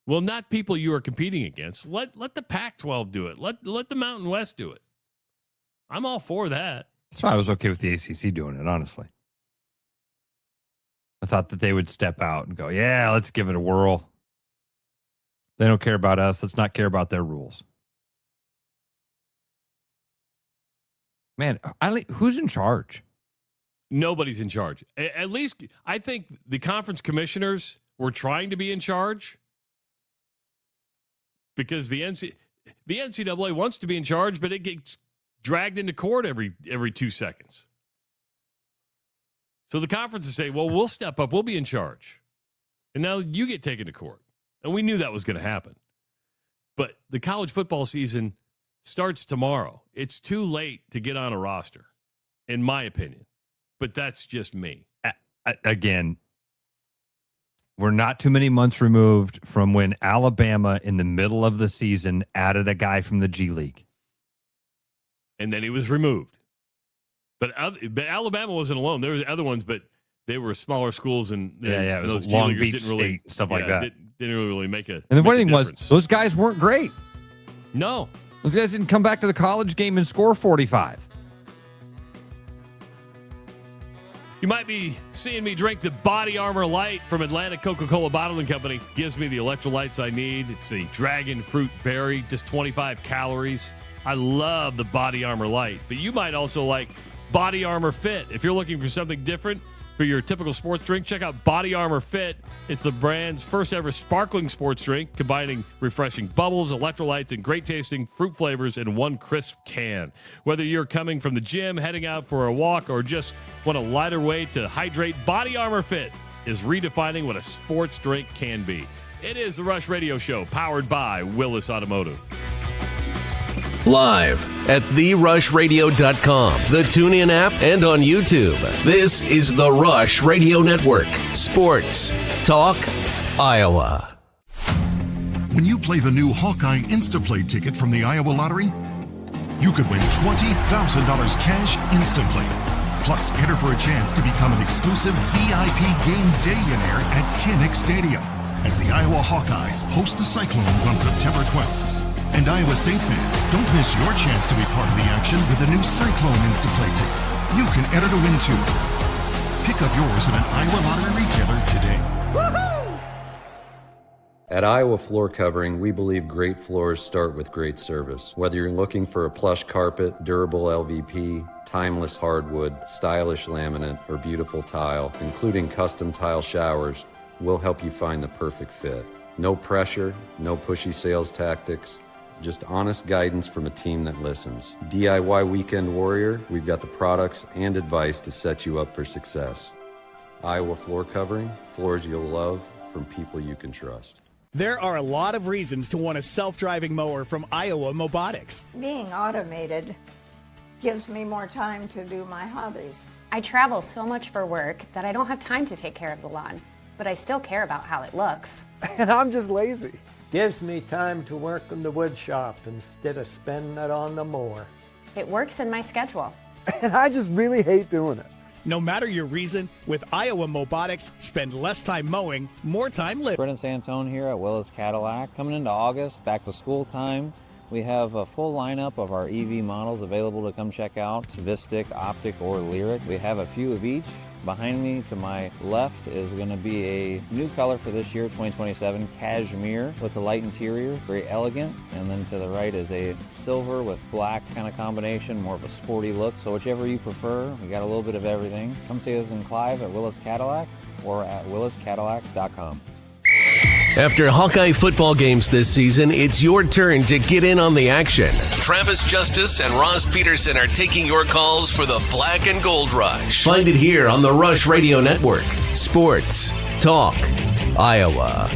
Well, not people you are competing against. Let the Pac-12 do it. Let the Mountain West do it. I'm all for that. That's why I was okay with the ACC doing it, honestly. I thought that they would step out and go, yeah, let's give it a whirl. They don't care about us. Let's not care about their rules. Man, who's in charge? Nobody's in charge. At least I think the conference commissioners were trying to be in charge because the NCAA wants to be in charge, but it gets dragged into court every 2 seconds. So the conferences say, well, we'll step up. We'll be in charge. And now you get taken to court. And we knew that was going to happen. But the college football season starts tomorrow. It's too late to get on a roster, in my opinion. But that's just me. Again, we're not too many months removed from when Alabama, in the middle of the season, added a guy from the G League. And then he was removed. But Alabama wasn't alone. There were other ones, but they were smaller schools. And it was those Long G-Leaguers Beach didn't really, State, stuff like that. Didn't really make a And the funny thing was, those guys weren't great. No. Those guys didn't come back to the college game and score 45. You might be seeing me drink the Body Armor Light from Atlantic Coca-Cola Bottling Company. Gives me the electrolytes I need. It's the dragon fruit berry, just 25 calories. I love the Body Armor Light, but you might also like Body Armor Fit. If you're looking for something different for your typical sports drink, check out Body Armor Fit. It's the brand's first ever sparkling sports drink, combining refreshing bubbles, electrolytes, and great tasting fruit flavors in one crisp can. Whether you're coming from the gym, heading out for a walk, or just want a lighter way to hydrate, Body Armor Fit is redefining what a sports drink can be. It is the Rush Radio Show, powered by Willis Automotive. Live at TheRushRadio.com, the TuneIn app, and on YouTube. This is the Rush Radio Network. Sports Talk Iowa. When you play the new Hawkeye Instaplay ticket from the Iowa Lottery, you could win $20,000 cash instantly. Plus, enter for a chance to become an exclusive VIP game dayionaire at Kinnick Stadium as the Iowa Hawkeyes host the Cyclones on September 12th. And Iowa State fans, don't miss your chance to be part of the action with the new Cyclone Instaplay ticket. You can enter to win too. Pick up yours at an Iowa Lottery retailer today. Woo-hoo! At Iowa Floor Covering, we believe great floors start with great service. Whether you're looking for a plush carpet, durable LVP, timeless hardwood, stylish laminate, or beautiful tile, including custom tile showers, we'll help you find the perfect fit. No pressure, no pushy sales tactics. Just honest guidance from a team that listens. DIY Weekend Warrior, we've got the products and advice to set you up for success. Iowa Floor Covering, floors you'll love from people you can trust. There are a lot of reasons to want a self-driving mower from Iowa Mobotics. Being automated gives me more time to do my hobbies. I travel so much for work that I don't have time to take care of the lawn, but I still care about how it looks. And I'm just lazy. Gives me time to work in the wood shop instead of spending it on the mower. It works in my schedule. And I just really hate doing it. No matter your reason, with Iowa Mobotics, spend less time mowing, more time living. Brendan Santone here at Willis Cadillac. Coming into August, back to school time, we have a full lineup of our EV models available to come check out. Vistic, Optic, or Lyric. We have a few of each. Behind me to my left is going to be a new color for this year, 2027, cashmere with a light interior, very elegant. And then to the right is a silver with black kind of combination, more of a sporty look. So whichever you prefer, we got a little bit of everything. Come see us in Clive at Willis Cadillac or at williscadillac.com. After Hawkeye football games this season, it's your turn to get in on the action. Travis Justice and Ross Peterson are taking your calls for the Black and Gold Rush. Find it here on the Rush Radio Network. Sports Talk Iowa.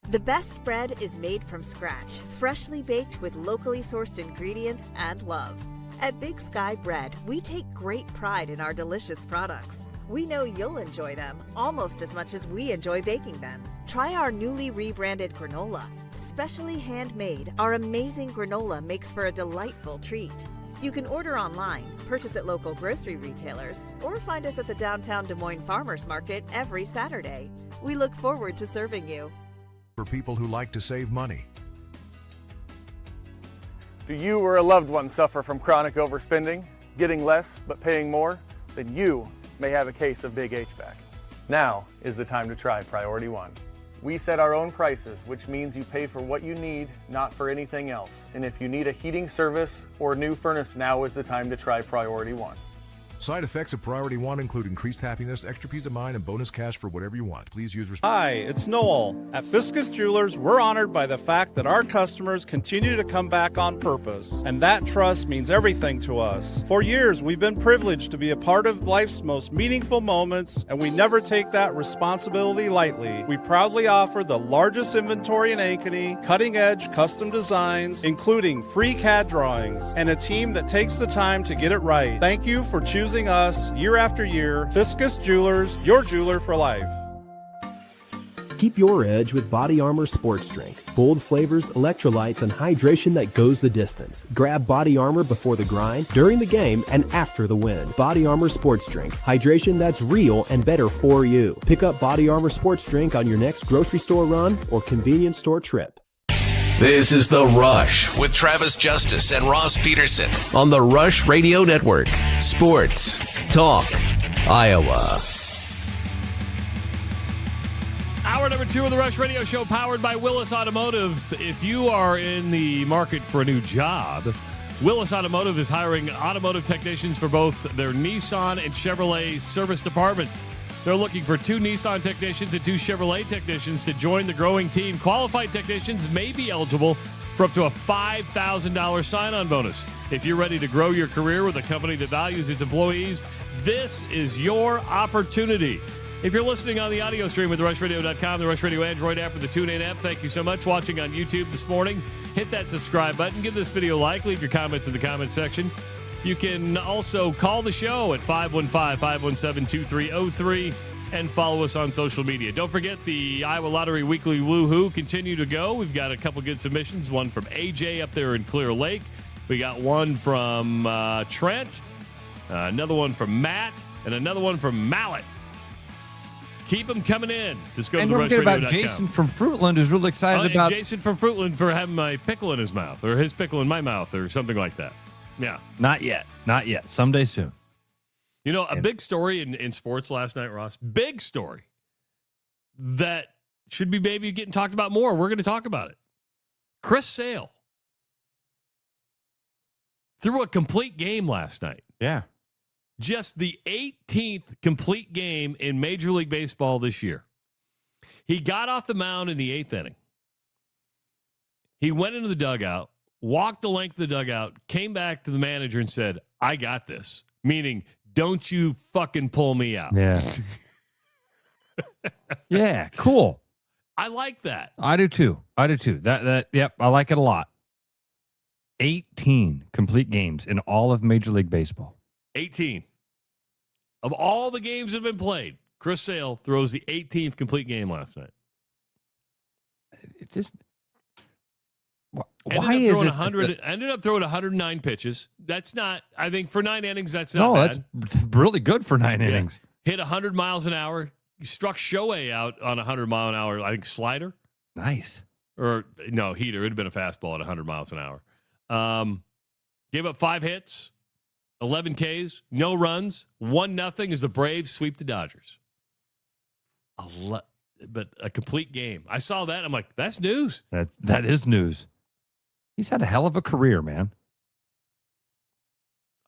The best bread is made from scratch, freshly baked with locally sourced ingredients and love. At Big Sky Bread, we take great pride in our delicious products. We know you'll enjoy them almost as much as we enjoy baking them. Try our newly rebranded granola. Specially handmade, our amazing granola makes for a delightful treat. You can order online, purchase at local grocery retailers, or find us at the downtown Des Moines Farmers Market every Saturday. We look forward to serving you. For people who like to save money. Do you or a loved one suffer from chronic overspending, getting less but paying more? Then you may have a case of big HVAC. Now is the time to try Priority One. We set our own prices, which means you pay for what you need, not for anything else. And if you need a heating service or new furnace, now is the time to try Priority One. Side effects of Priority One include increased happiness, extra peace of mind, and bonus cash for whatever you want. Please use Hi, it's Noel. At Fiscus Jewelers, we're honored by the fact that our customers continue to come back on purpose, and that trust means everything to us. For years, we've been privileged to be a part of life's most meaningful moments, and we never take that responsibility lightly. We proudly offer the largest inventory in Ankeny, cutting-edge custom designs, including free CAD drawings, and a team that takes the time to get it right. Thank you for choosing us year after year. Fiscus Jewelers, your jeweler for life. Keep your edge with Body Armor Sports Drink. Bold flavors, electrolytes, and hydration that goes the distance. Grab Body Armor before the grind, during the game, and after the win. Body Armor Sports Drink. Hydration that's real and better for you. Pick up Body Armor Sports Drink on your next grocery store run or convenience store trip. This is The Rush with Travis Justice and Ross Peterson on the Rush Radio Network. Sports Talk Iowa. Hour number 2 of the Rush Radio Show, powered by Willis Automotive. If you are in the market for a new job, Willis Automotive is hiring automotive technicians for both their Nissan and Chevrolet service departments. They're looking for 2 Nissan technicians and 2 Chevrolet technicians to join the growing team. Qualified technicians may be eligible for up to a $5,000 sign-on bonus. If you're ready to grow your career with a company that values its employees, this is your opportunity. If you're listening on the audio stream with rushradio.com, the Rush Radio Android app, or the TuneIn app, thank you so much. Watching on YouTube this morning, hit that subscribe button. Give this video a like. Leave your comments in the comment section. You can also call the show at 515-517-2303 and follow us on social media. Don't forget the Iowa Lottery Weekly Whoo-Hoo continue to go. We've got a couple good submissions, one from AJ up there in Clear Lake. We got one from Trent, another one from Matt, and another one from Mallet. Keep them coming in. Just go to don't forget about rushradio.com. Jason from Fruitland, who's really excited about Jason from Fruitland for having my pickle in his mouth, or his pickle in my mouth, or something like that. Yeah. Not yet. Someday soon. You know, a big story in sports last night, Ross. Big story that should be maybe getting talked about more. We're going to talk about it. Chris Sale threw a complete game last night. Yeah. Just the 18th complete game in Major League Baseball this year. He got off the mound in the 8th inning. He went into the dugout, walked the length of the dugout, came back to the manager and said, I got this. Meaning, don't you fucking pull me out. Yeah. Yeah, cool. I like that. I do too. Yep, I like it a lot. 18 complete games in all of Major League Baseball. 18. Of all the games that have been played, Chris Sale throws the 18th complete game last night. It just... Ended up throwing 109 pitches. That's not, I think for 9 innings, that's not bad. That's really good for 9 innings. Hit 100 miles an hour. Struck Shohei out on a 100-mile-an-hour, I think, slider. Nice. Or, no, heater. It would have been a fastball at 100 miles an hour. Gave up 5 hits. 11 Ks, no runs, 1-0 as the Braves sweep the Dodgers. But a complete game. I saw that. I'm like, that's news. That is news. He's had a hell of a career, man.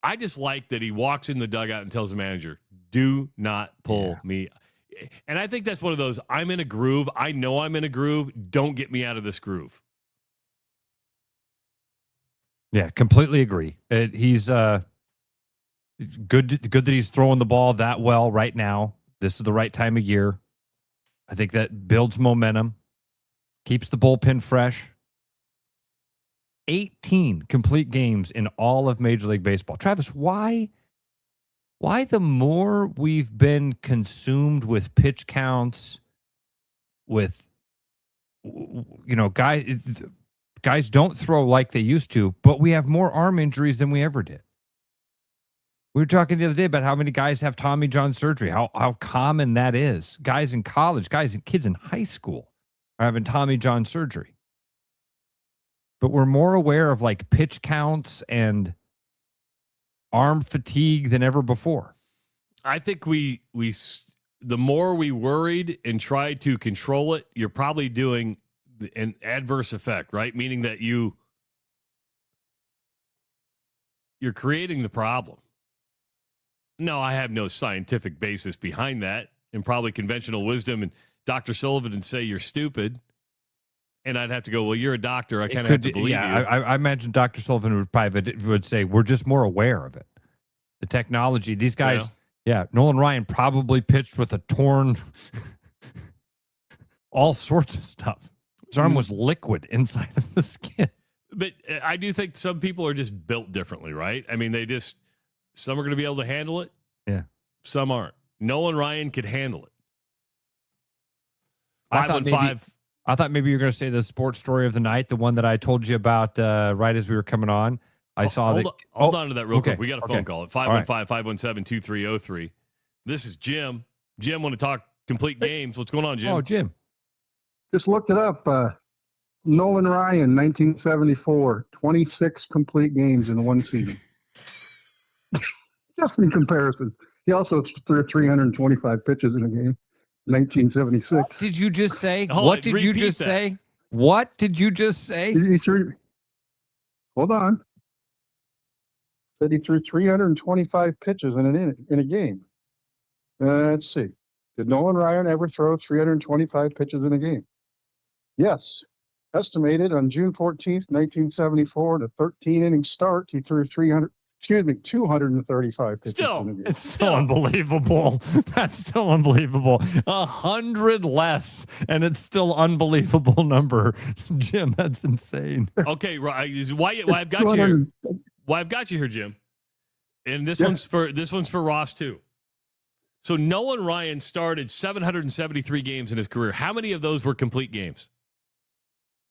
I just like that he walks in the dugout and tells the manager, do not pull me. And I think that's one of those, I'm in a groove. I know I'm in a groove. Don't get me out of this groove. Yeah, completely agree. He's good that he's throwing the ball that well right now. This is the right time of year. I think that builds momentum, keeps the bullpen fresh. 18 complete games in all of Major League Baseball. Travis, why the more we've been consumed with pitch counts, with, guys don't throw like they used to, but we have more arm injuries than we ever did. We were talking the other day about how many guys have Tommy John surgery, how common that is. Guys in college, kids in high school are having Tommy John surgery. But we're more aware of like pitch counts and arm fatigue than ever before. I think the more we worried and tried to control it, you're probably doing an adverse effect, right? Meaning that you're creating the problem. No, I have no scientific basis behind that, and probably conventional wisdom, and Dr. Sullivan would say you're stupid. And I'd have to go, well, you're a doctor. I kind of have to believe you. I imagine Dr. Sullivan would say, we're just more aware of it. The technology, these guys, Nolan Ryan probably pitched with a torn, all sorts of stuff. His arm was liquid inside of the skin. But I do think some people are just built differently, right? I mean, some are going to be able to handle it. Yeah. Some aren't. Nolan Ryan could handle it. I thought maybe you were going to say the sports story of the night, the one that I told you about right as we were coming on. Hold on to that real quick. We got a phone call at 515-517-2303. This is Jim. Jim, want to talk complete games. What's going on, Jim? Oh, Jim. Just looked it up. Nolan Ryan, 1974, 26 complete games in one season. Just in comparison. He also threw 325 pitches in a game. 1976. What did you just say? What did you just say? What did you just say? Hold on. Said he threw 325 pitches in a game. Let's see. Did Nolan Ryan ever throw 325 pitches in a game? Yes. Estimated on June 14th, 1974, the 13-inning start, he threw 235 pitches in a game. It's still unbelievable. That's still unbelievable. 100 less, and it's still unbelievable number. Jim, that's insane. Okay, why I've got you here. Why I've got you here, Jim. And this one's for Ross too. So Nolan Ryan started 773 games in his career. How many of those were complete games?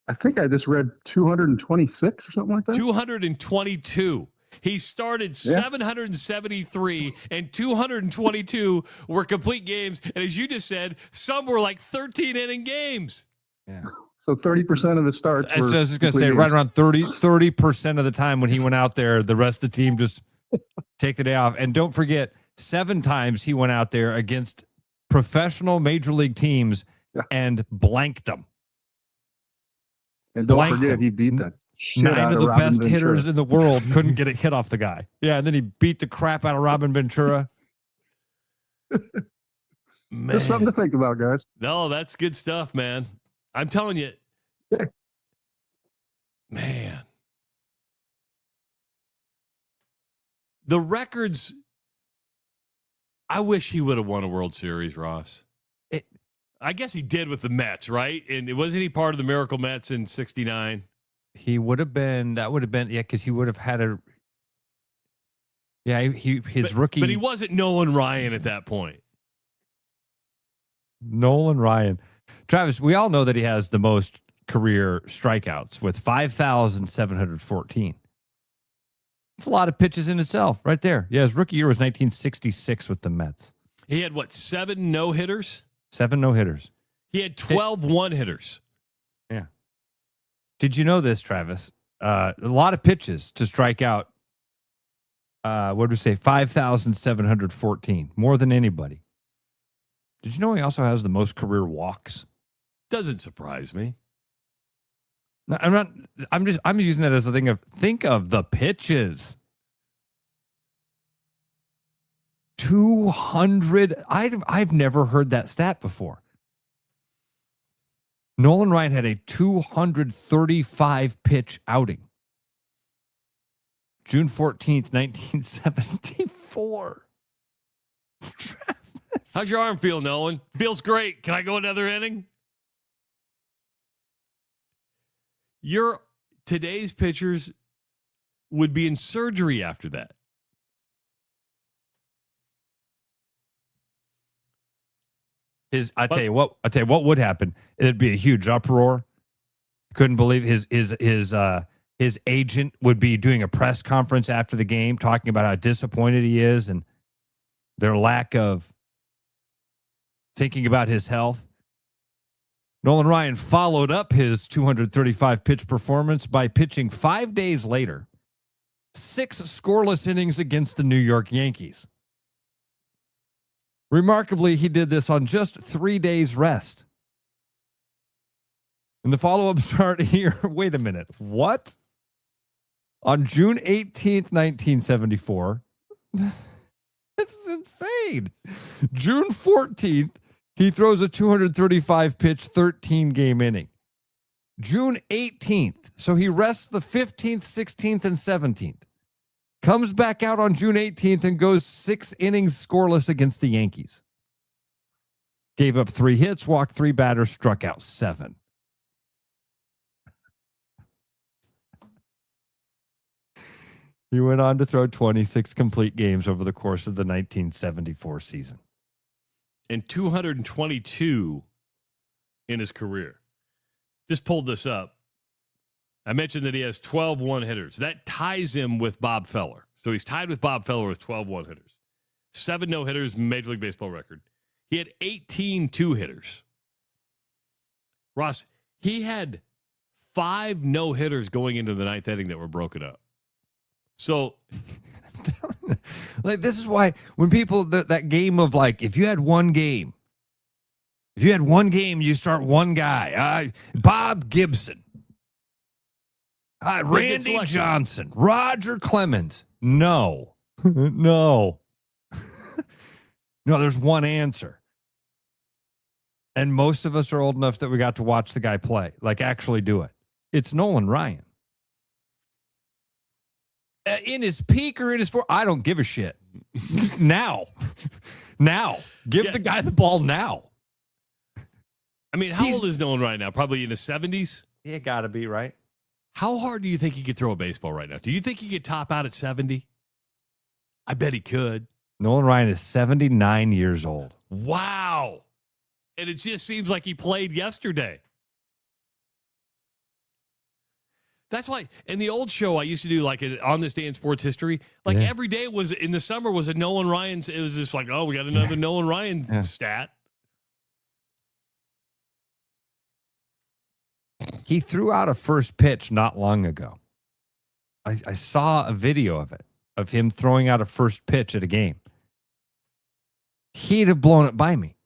I think I just read 226 or something like that. 222. He started 773, and 222 were complete games. And as you just said, some were like 13-inning games. Yeah. So 30% of the starts were. I was just going to say, right around 30% of the time when he went out there, the rest of the team just take the day off. And don't forget, 7 times he went out there against professional major league teams and blanked them. And don't forget, he beat that. 9 of the best hitters in the world couldn't get a hit off the guy. Yeah, and then he beat the crap out of Robin Ventura. Man. Just something to think about, guys. No, that's good stuff, man. I'm telling you. Man. The records, I wish he would have won a World Series, Ross. I guess he did with the Mets, right? And wasn't he part of the Miracle Mets in 69? He would have been, because he would have had his rookie. But he wasn't Nolan Ryan at that point. Nolan Ryan. Travis, we all know that he has the most career strikeouts with 5,714. It's a lot of pitches in itself right there. Yeah, his rookie year was 1966 with the Mets. He had, 7 no-hitters? 7 no-hitters. He had 12 one-hitters. Yeah. Did you know this, Travis? A lot of pitches to strike out What did we say? 5,714. More than anybody. Did you know he also has the most career walks? Doesn't surprise me. No, I'm using that as a thing of think of the pitches. 200. I've never heard that stat before. Nolan Ryan had a 235 pitch outing. June 14th, 1974. How's your arm feel, Nolan? Feels great. Can I go another inning? Today's pitchers would be in surgery after that. I tell you what would happen. It'd be a huge uproar. Couldn't believe his agent would be doing a press conference after the game, talking about how disappointed he is and their lack of thinking about his health. Nolan Ryan followed up his 235 pitch performance by pitching 5 days later, 6 scoreless innings against the New York Yankees. Remarkably, he did this on just 3 days rest. And the follow-up start here, wait a minute, what? On June 18th, 1974, that's insane. June 14th, he throws a 235-pitch, 13-game inning. June 18th, so he rests the 15th, 16th, and 17th. Comes back out on June 18th and goes 6 innings scoreless against the Yankees. Gave up 3 hits, walked 3 batters, struck out 7. He went on to throw 26 complete games over the course of the 1974 season. And 222 in his career. Just pulled this up. I mentioned that he has 12 one-hitters. That ties him with Bob Feller. So he's tied with Bob Feller with 12 one-hitters. 7 no-hitters, Major League Baseball record. He had 18 two-hitters. Ross, he had 5 no-hitters going into the 9th inning that were broken up. So, like, this is why when people, that game of like, if you had one game, you start one guy. Bob Gibson. Randy Johnson. Roger Clemens. No. No. No, there's one answer. And most of us are old enough that we got to watch the guy play, like actually do it. It's Nolan Ryan. In his peak or in his I don't give a shit. Now. Give the guy the ball now. I mean, how old is Nolan Ryan now? Probably in his 70s? Yeah, got to be, right? How hard do you think he could throw a baseball right now? Do you think he could top out at 70? I bet he could. Nolan Ryan is 79 years old. Wow. And it just seems like he played yesterday. That's why in the old show I used to do like on this day in sports history, like every day was in the summer was a Nolan Ryan's. It was just like, oh, we got another Nolan Ryan stat. He threw out a first pitch not long ago. I saw a video of it, of him throwing out a first pitch at a game. He'd have blown it by me.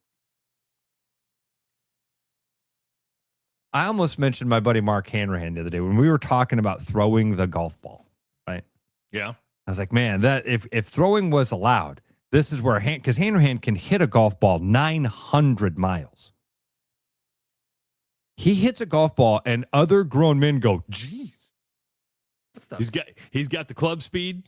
I almost mentioned my buddy Mark Hanrahan the other day when we were talking about throwing the golf ball, right? Yeah. I was like, man, that if throwing was allowed, this is where because Hanrahan can hit a golf ball 900 miles. He hits a golf ball and other grown men go, geez. He's got the club speed.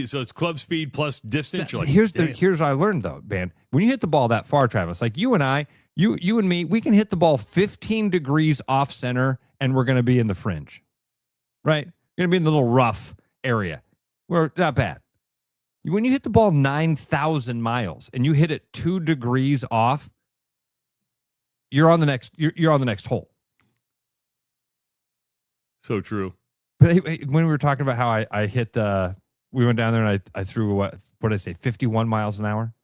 So it's club speed plus distance. Like, here's what I learned though, man. When you hit the ball that far, Travis, like you and I, you and me, we can hit the ball 15 degrees off center and we're going to be in the fringe, right? We're going to be in the little rough area. We're not bad. When you hit the ball 9,000 miles and you hit it 2 degrees off, you're on the next. You're on the next hole. So true. But when we were talking about how I hit, we went down there and I threw what did I say, 51 miles an hour?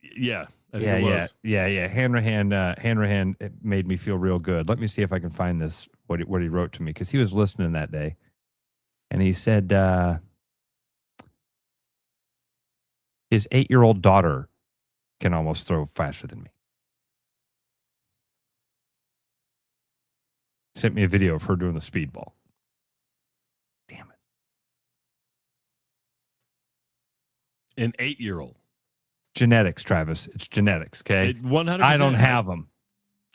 Yeah. Yeah. Hanrahan made me feel real good. Let me see if I can find this, what he wrote to me, because he was listening that day. And he said, His 8-year-old daughter can almost throw faster than me. Sent me a video of her doing the speedball. Damn it. An 8-year-old. Genetics, Travis. It's genetics, okay? 100%. I don't have them.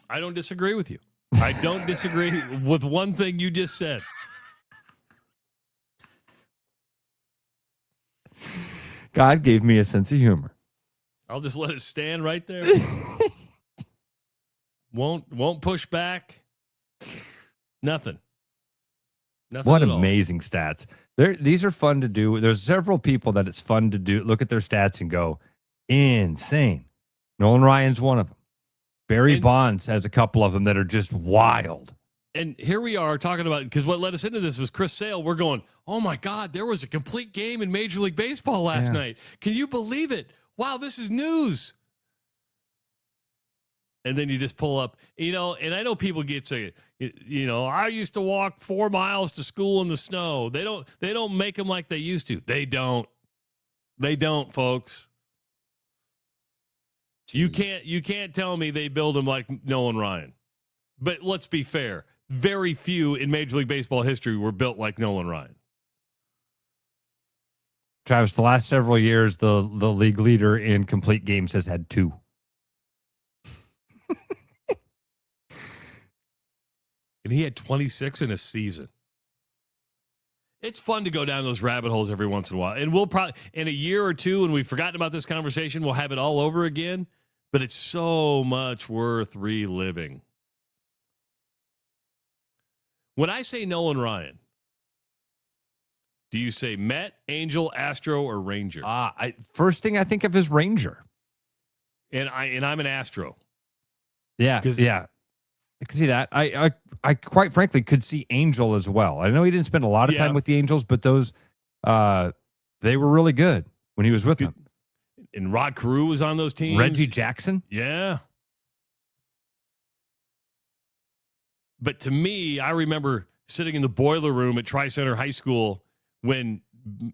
I don't disagree with you. I don't disagree with one thing you just said. God gave me a sense of humor. I'll just let it stand right there. Won't push back. Nothing. What at all. amazing stats. These are fun to do. There's several people that it's fun to do. Look at their stats and go, insane. Nolan Ryan's one of them. Barry Bonds has a couple of them that are just wild. And here we are talking about, because what led us into this was Chris Sale. We're going, oh my God, there was a complete game in Major League Baseball last night. Can you believe it? Wow, this is news. And then you just pull up, and I know people get to, I used to walk 4 miles to school in the snow. They don't make them like they used to. They don't, folks. Jeez. You can't tell me they build them like Nolan Ryan. But let's be fair. Very few in Major League Baseball history were built like Nolan Ryan. Travis, the last several years, the league leader in complete games has had 2. And he had 26 in a season. It's fun to go down those rabbit holes every once in a while. And we'll probably, in a year or two, when we've forgotten about this conversation, we'll have it all over again. But it's so much worth reliving. When I say Nolan Ryan, do you say Met, Angel, Astro, or Ranger? First thing I think of is Ranger. And I'm an Astro. Yeah. I can see that. I quite frankly could see Angel as well. I know he didn't spend a lot of time with the Angels, but those they were really good when he was with them. And Rod Carew was on those teams. Reggie Jackson? Yeah. But to me, I remember sitting in the boiler room at Tri-Center High School when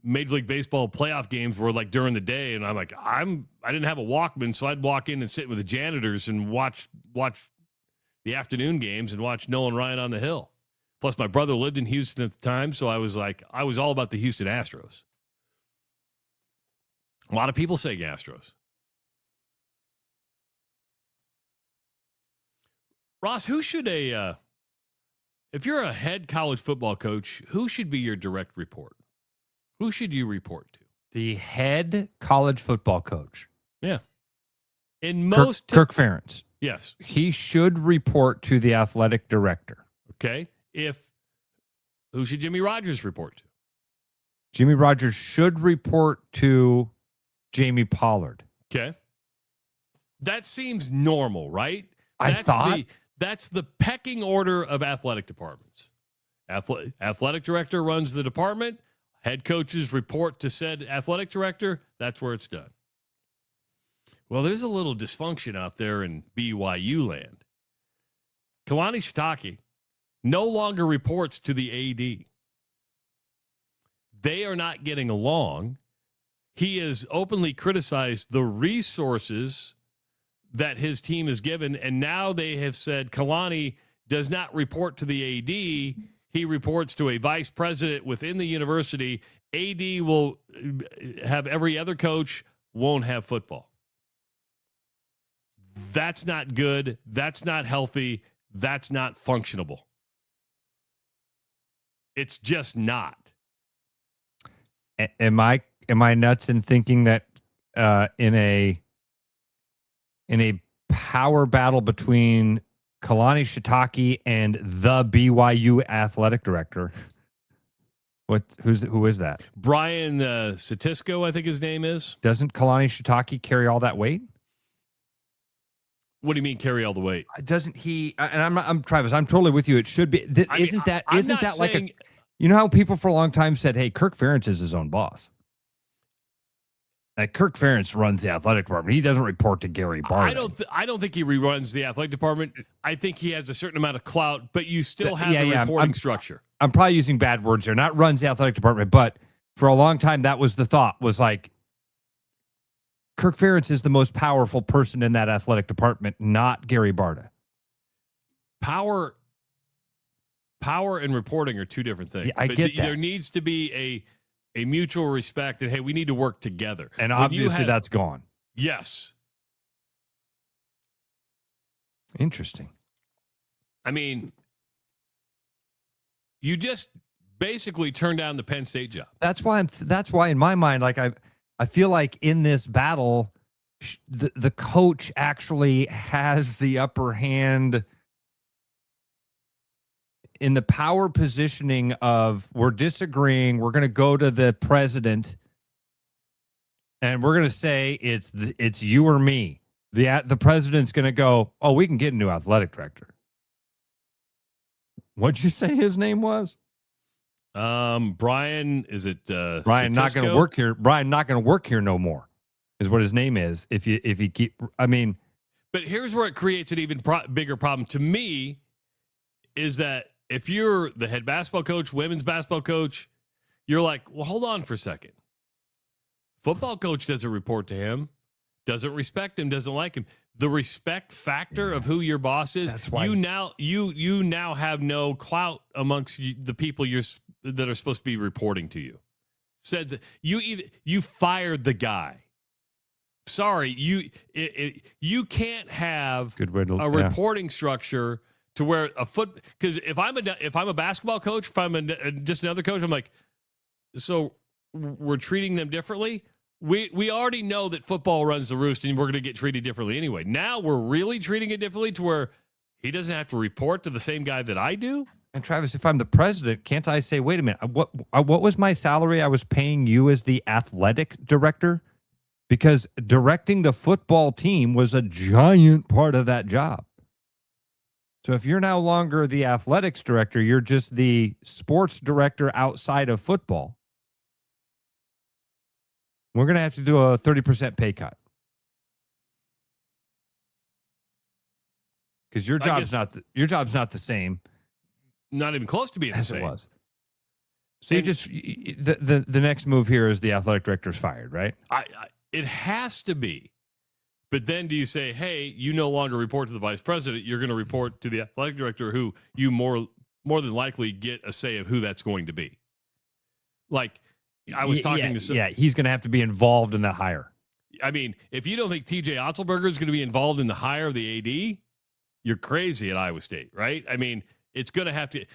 Major League Baseball playoff games were like during the day, and I'm like, I didn't have a Walkman, so I'd walk in and sit with the janitors and watch the afternoon games and watch Nolan Ryan on the hill. Plus, my brother lived in Houston at the time, so I was all about the Houston Astros. A lot of people say Astros. Ross, who should if you're a head college football coach, who should be your direct report? Who should you report to? The head college football coach. Yeah. Kirk Ferentz. Yes. He should report to the athletic director. Okay. Who should Jimmy Rogers report to? Jimmy Rogers should report to Jamie Pollard. Okay. That seems normal, right? That's the pecking order of athletic departments. Athletic director runs the department. Head coaches report to said athletic director. That's where it's done. Well, there's a little dysfunction out there in BYU land. Kalani Sitake no longer reports to the AD. They are not getting along. He has openly criticized the resources that his team is given, and now they have said Kalani does not report to the AD. He reports to a vice president within the university. AD will have every other coach, won't have football. That's not good. That's not healthy. That's not functionable. It's just not. Am I nuts in thinking that in a power battle between Kalani Sitake and the BYU athletic director, who is that? Brian Satisco, I think his name is. Doesn't Kalani Sitake carry all that weight? What do you mean carry all the weight? Doesn't he? And I'm Travis. I'm totally with you. It should be. Isn't that like saying, you know how people for a long time said, "Hey, Kirk Ferentz is his own boss." Like Kirk Ferentz runs the athletic department. He doesn't report to Gary Barnum. I don't think he reruns the athletic department. I think he has a certain amount of clout, but you still have the reporting structure. I'm probably using bad words there. Not runs the athletic department, but for a long time that was the thought. Was like Kirk Ferentz is the most powerful person in that athletic department, not Gary Barta. Power and reporting are two different things. Yeah, I get that. There needs to be a mutual respect that, hey, we need to work together. And obviously that's gone. Yes. Interesting. I mean, you just basically turned down the Penn State job. That's why in my mind, like I feel like in this battle, the coach actually has the upper hand in the power positioning of, we're disagreeing, we're going to go to the president, and we're going to say it's you or me. The president's going to go, oh, we can get a new athletic director. What'd you say his name was? Brian, is it Brian? Not going to work here. Brian not going to work here no more, is what his name is. If you keep, I mean, but here's where it creates an even bigger problem to me, is that if you're the head basketball coach, women's basketball coach, you're like, well, hold on for a second. Football coach doesn't report to him, doesn't respect him, doesn't like him. The respect factor of who your boss is, that's why you now have no clout amongst the people that are supposed to be reporting to you. Said you fired the guy. Sorry, you can't have a reporting structure to where because if I'm a basketball coach, if I'm just another coach, I'm like, so we're treating them differently. We already know that football runs the roost and we're going to get treated differently anyway. Now we're really treating it differently to where he doesn't have to report to the same guy that I do. And Travis, if I'm the president, can't I say, wait a minute, what was my salary I was paying you as the athletic director? Because directing the football team was a giant part of that job. So if you're no longer the athletics director, you're just the sports director outside of football. We're going to have to do a 30% pay cut. Because your job's not the same. Not even close to being the same. It was. So the next move here is the athletic director's fired, right? It has to be. But then do you say, hey, you no longer report to the vice president, you're going to report to the athletic director, who you more than likely get a say of who that's going to be? Like, I was talking to yeah, he's going to have to be involved in the hire. I mean, if you don't think TJ Otzelberger is going to be involved in the hire of the AD, you're crazy at Iowa State, right? I mean, it's going to have to.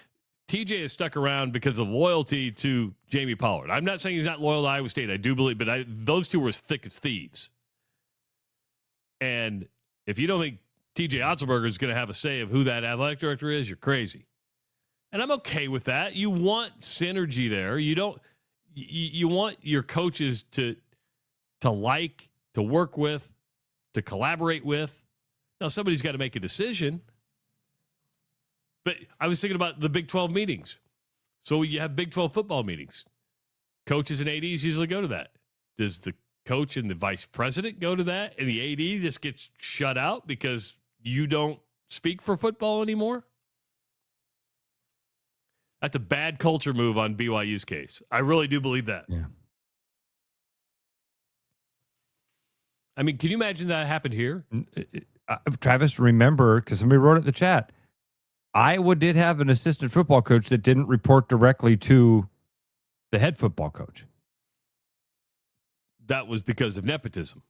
TJ is stuck around because of loyalty to Jamie Pollard. I'm not saying he's not loyal to Iowa State. I do believe, but those two were as thick as thieves. And if you don't think TJ Otzelberger is going to have a say of who that athletic director is, you're crazy. And I'm okay with that. You want synergy there. You don't. You want your coaches to like, to work with, to collaborate with. Now, somebody's got to make a decision. But I was thinking about the Big 12 meetings. So you have Big 12 football meetings. Coaches and ADs usually go to that. Does the coach and the vice president go to that, and the AD just gets shut out because you don't speak for football anymore? That's a bad culture move on BYU's case. I really do believe that. Yeah. I mean, can you imagine that happened here? Travis, remember, because somebody wrote it in the chat, Iowa did have an assistant football coach that didn't report directly to the head football coach. That was because of nepotism.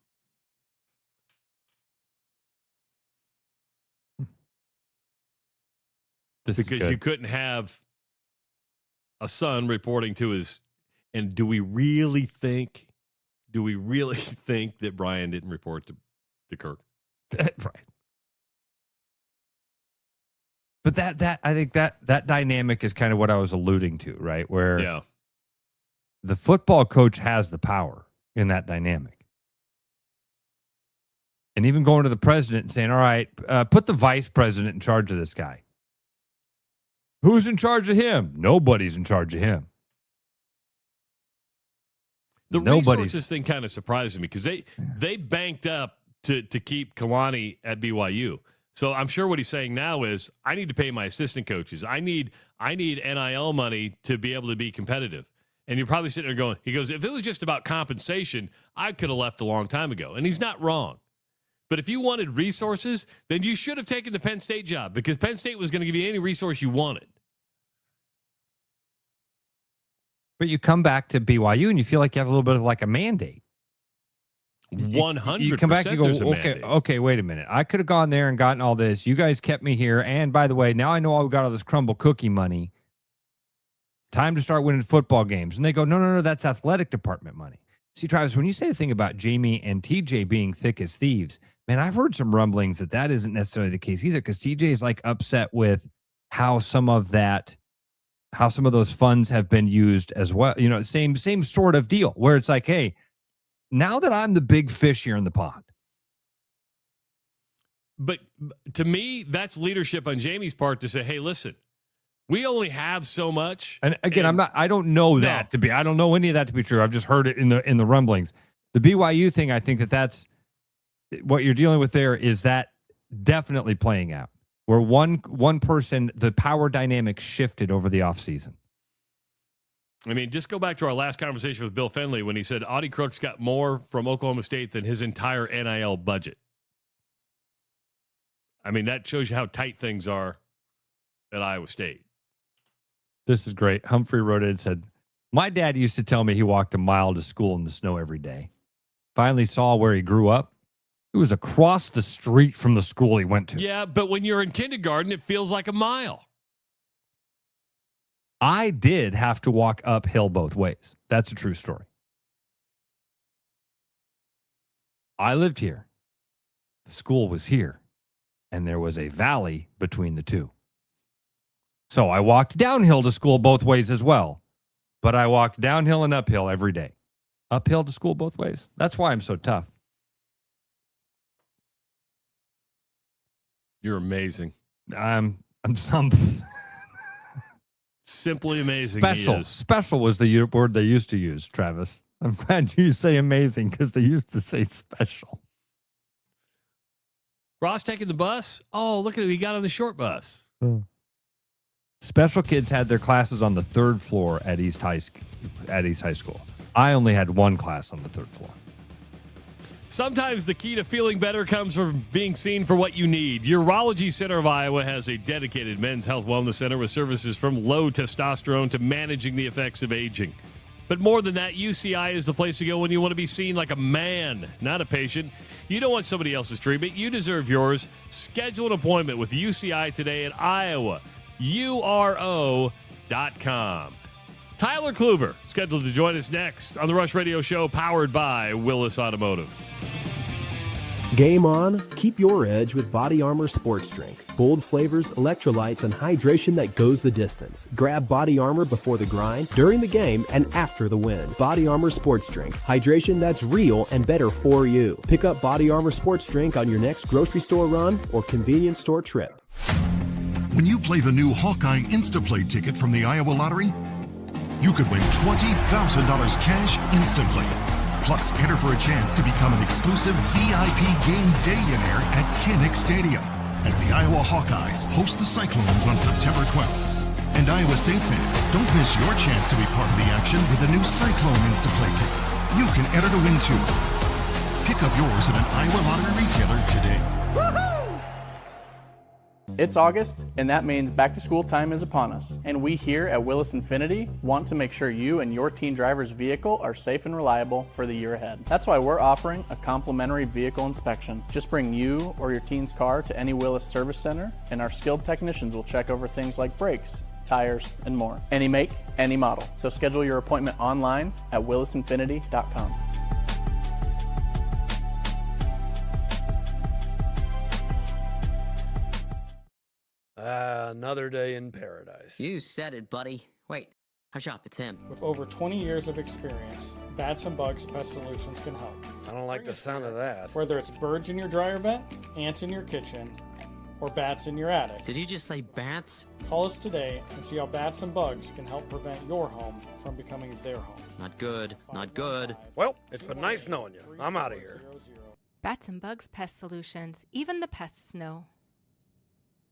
Because you couldn't have a son reporting to his. And do we really think that Brian didn't report to Kirk? Right. But that I think that dynamic is kind of what I was alluding to, right? Where the football coach has the power in that dynamic. And even going to the president and saying, all right, put the vice president in charge of this guy. Who's in charge of him? Nobody's in charge of him. The resources thing kind of surprised me because they banked up to keep Kalani at BYU. So I'm sure what he's saying now is, I need to pay my assistant coaches. I need NIL money to be able to be competitive. And you're probably sitting there going, he goes, if it was just about compensation, I could have left a long time ago. And he's not wrong. But if you wanted resources, then you should have taken the Penn State job because Penn State was going to give you any resource you wanted. But you come back to BYU and you feel like you have a little bit of like a mandate. 100%. You come back and you go, okay, wait a minute. I could have gone there and gotten all this. You guys kept me here. And by the way, now I know I got all this crumble cookie money. Time to start winning football games. And they go, no, that's athletic department money. See, Travis, when you say the thing about Jamie and TJ being thick as thieves, man, I've heard some rumblings that isn't necessarily the case either because TJ is like upset with how some of those funds have been used as well. You know, same sort of deal where it's like, hey, now that I'm the big fish here in the pond. But to me, that's leadership on Jamie's part to say, hey, listen, we only have so much. And again, I don't know that to be, I don't know any of that to be true. I've just heard it in the rumblings. The BYU thing, I think that's what you're dealing with there is that definitely playing out where one person, the power dynamic shifted over the offseason. I mean, just go back to our last conversation with Bill Fenley when he said Audie Crooks got more from Oklahoma State than his entire NIL budget. I mean, that shows you how tight things are at Iowa State. This is great. Humphrey wrote it and said, my dad used to tell me he walked a mile to school in the snow every day. Finally saw where he grew up. It was across the street from the school he went to. Yeah, but when you're in kindergarten, it feels like a mile. I did have to walk uphill both ways. That's a true story. I lived here. The school was here. And there was a valley between the two. So I walked downhill to school both ways as well. But I walked downhill and uphill every day. Uphill to school both ways. That's why I'm so tough. You're amazing. I'm something. Simply amazing. Special was the word they used to use, Travis. I'm glad you say amazing because they used to say special. Ross taking the bus? Oh, look at him. He got on the short bus. Special kids had their classes on the third floor at East High School. I only had one class on the third floor. Sometimes the key to feeling better comes from being seen for what you need. Urology Center of Iowa has a dedicated men's health wellness center with services from low testosterone to managing the effects of aging. But more than that, UCI is the place to go when you want to be seen like a man, not a patient. You don't want somebody else's treatment. You deserve yours. Schedule an appointment with UCI today at iowauro.com. Tyler Kluber, scheduled to join us next on the Rush Radio Show, powered by Willis Automotive. Game on, keep your edge with Body Armor Sports Drink. Bold flavors, electrolytes, and hydration that goes the distance. Grab Body Armor before the grind, during the game, and after the win. Body Armor Sports Drink. Hydration that's real and better for you. Pick up Body Armor Sports Drink on your next grocery store run or convenience store trip. When you play the new Hawkeye Instaplay ticket from the Iowa Lottery, you could win $20,000 cash instantly. Plus, enter for a chance to become an exclusive VIP game day-inaire at Kinnick Stadium as the Iowa Hawkeyes host the Cyclones on September 12th. And Iowa State fans, don't miss your chance to be part of the action with the new Cyclone Instaplay ticket. You can enter to win too. Pick up yours at an Iowa Lottery retailer today. It's August, and that means back to school time is upon us. And we here at Willis Infinity want to make sure you and your teen driver's vehicle are safe and reliable for the year ahead. That's why we're offering a complimentary vehicle inspection. Just bring you or your teen's car to any Willis service center, and our skilled technicians will check over things like brakes, tires, and more. Any make, any model. So schedule your appointment online at willisinfinity.com. Another day in paradise. You said it, buddy. Wait, hush up, it's him. With over 20 years of experience, Bats and Bugs Pest Solutions can help. I don't like the sound of that. Whether it's birds in your dryer vent, ants in your kitchen, or bats in your attic. Did you just say bats? Call us today and see how Bats and Bugs can help prevent your home from becoming their home. Not good, not good. Well, it's been nice knowing you. I'm out of here. Bats and Bugs Pest Solutions. Even the pests know.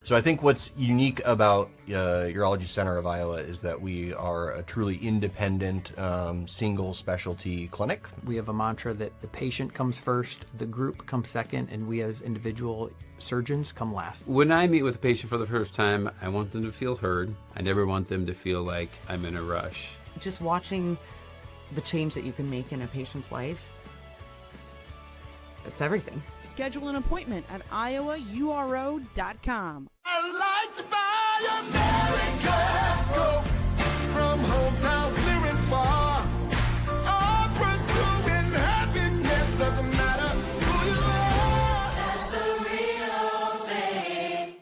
So I think what's unique about Urology Center of Iowa is that we are a truly independent, single specialty clinic. We have a mantra that the patient comes first, the group comes second, and we as individual surgeons come last. When I meet with a patient for the first time, I want them to feel heard. I never want them to feel like I'm in a rush. Just watching the change that you can make in a patient's life, it's everything. Schedule an appointment at iowauro.com. I like to buy America, go from hometowns near and far. All pursuing happiness, doesn't matter who you are. That's the real thing.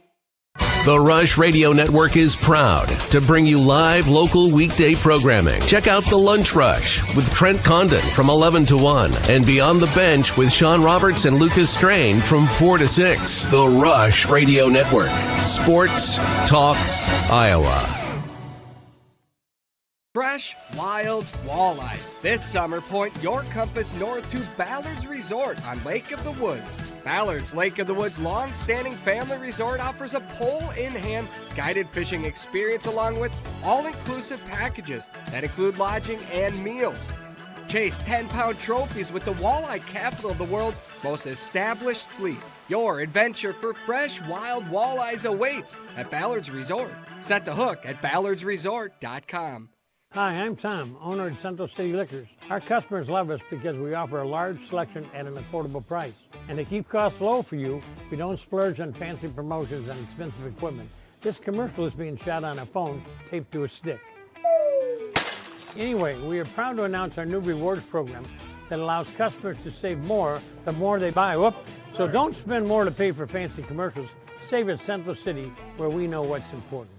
The Rush Radio Network is proud to bring you live local weekday programming. Check out The Lunch Rush with Trent Condon from 11 to 1 and Beyond the Bench with Sean Roberts and Lucas Strain from 4 to 6. The Rush Radio Network. Sports Talk Iowa. Fresh, wild walleyes. This summer, point your compass north to Ballard's Resort on Lake of the Woods. Ballard's Lake of the Woods long-standing family resort offers a pole-in-hand guided fishing experience along with all-inclusive packages that include lodging and meals. Chase 10-pound trophies with the walleye capital of the world's most established fleet. Your adventure for fresh, wild walleyes awaits at Ballard's Resort. Set the hook at ballardsresort.com. Hi, I'm Tom, owner of Central City Liquors. Our customers love us because we offer a large selection at an affordable price. And to keep costs low for you, we don't splurge on fancy promotions and expensive equipment. This commercial is being shot on a phone taped to a stick. Anyway, we are proud to announce our new rewards program that allows customers to save more the more they buy. So don't spend more to pay for fancy commercials. Save at Central City, where we know what's important.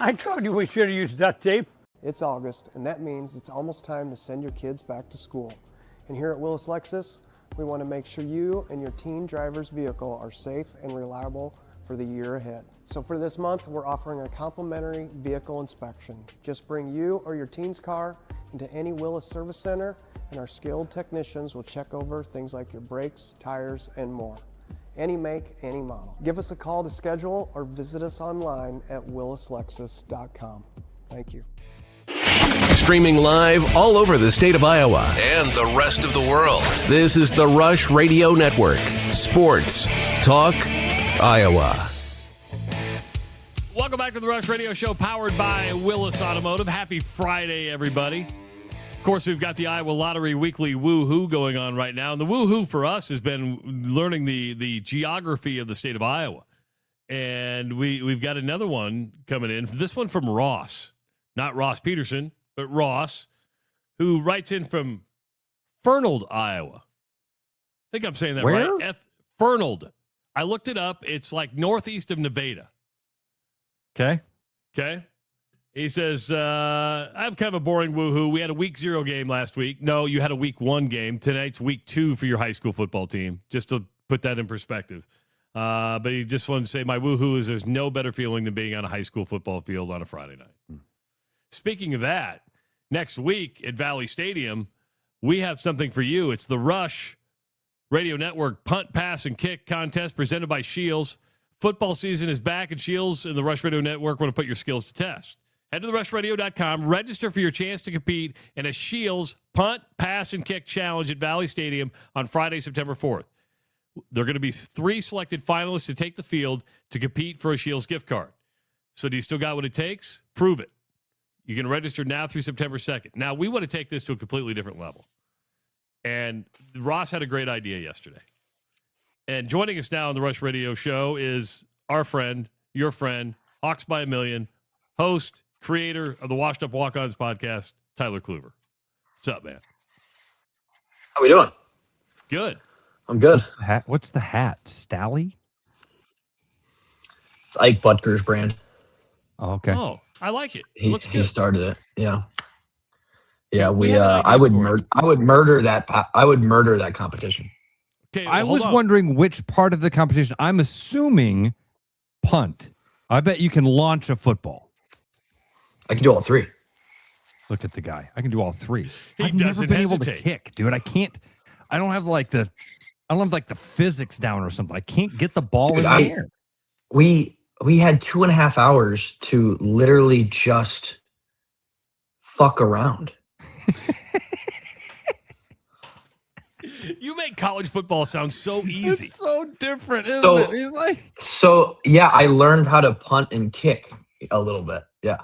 I told you we should have used duct tape. It's August, and that means it's almost time to send your kids back to school. And here at Willis Lexus, we want to make sure you and your teen driver's vehicle are safe and reliable for the year ahead. So for this month, we're offering a complimentary vehicle inspection. Just bring you or your teen's car into any Willis service center, and our skilled technicians will check over things like your brakes, tires, and more. Any make, any model. Give us a call to schedule or visit us online at willislexus.com. Thank you. Streaming live all over the state of Iowa and the rest of the world. This is the Rush Radio Network. Sports Talk Iowa. Welcome back to the Rush Radio Show, powered by Willis Automotive. Happy Friday, everybody. Of course, we've got the Iowa Lottery Weekly Whoo-Hoo going on right now. And the Whoo-Hoo for us has been learning the geography of the state of Iowa. And we've got another one coming in. This one from Ross. Not Ross Peterson, but Ross, who writes in from Fernald, Iowa. I think I'm saying that right. Fernald. I looked it up. It's like northeast of Nevada. Okay. He says, I have kind of a boring woo-hoo. We had a week 0 game last week. No, you had a week 1 game. Tonight's week 2 for your high school football team, just to put that in perspective. But he just wanted to say my woo-hoo is there's no better feeling than being on a high school football field on a Friday night. Speaking of that, next week at Valley Stadium, we have something for you. It's the Rush Radio Network Punt, Pass, and Kick contest presented by Shields. Football season is back, and Shields and the Rush Radio Network want to put your skills to test. Head to therushradio.com, register for your chance to compete in a Shields Punt, Pass, and Kick challenge at Valley Stadium on Friday, September 4th. There are going to be 3 selected finalists to take the field to compete for a Shields gift card. So do you still got what it takes? Prove it. You can register now through September 2nd. Now, we want to take this to a completely different level. And Ross had a great idea yesterday. And joining us now on the Rush Radio Show is our friend, your friend, Hawks by a Million, host, creator of the Washed Up Walk-Ons podcast, Tyler Kluver. What's up, man? How we doing? Good. I'm good. What's the hat? Stally? It's Ike Butker's brand. Oh, okay. Oh, I like it. He started it. Yeah. Yeah, I would murder that competition. Okay, I was wondering which part of the competition. I'm assuming punt. I bet you can launch a football. I can do all 3. Look at the guy. I can do all 3. He I've never doesn't been able to hesitate. kick, dude. I don't have like the physics down or something. I can't get the ball in the air. we had 2.5 hours to literally just fuck around. You make college football sound so easy. It's so different, isn't it? He's like, So yeah, I learned how to punt and kick a little bit. Yeah.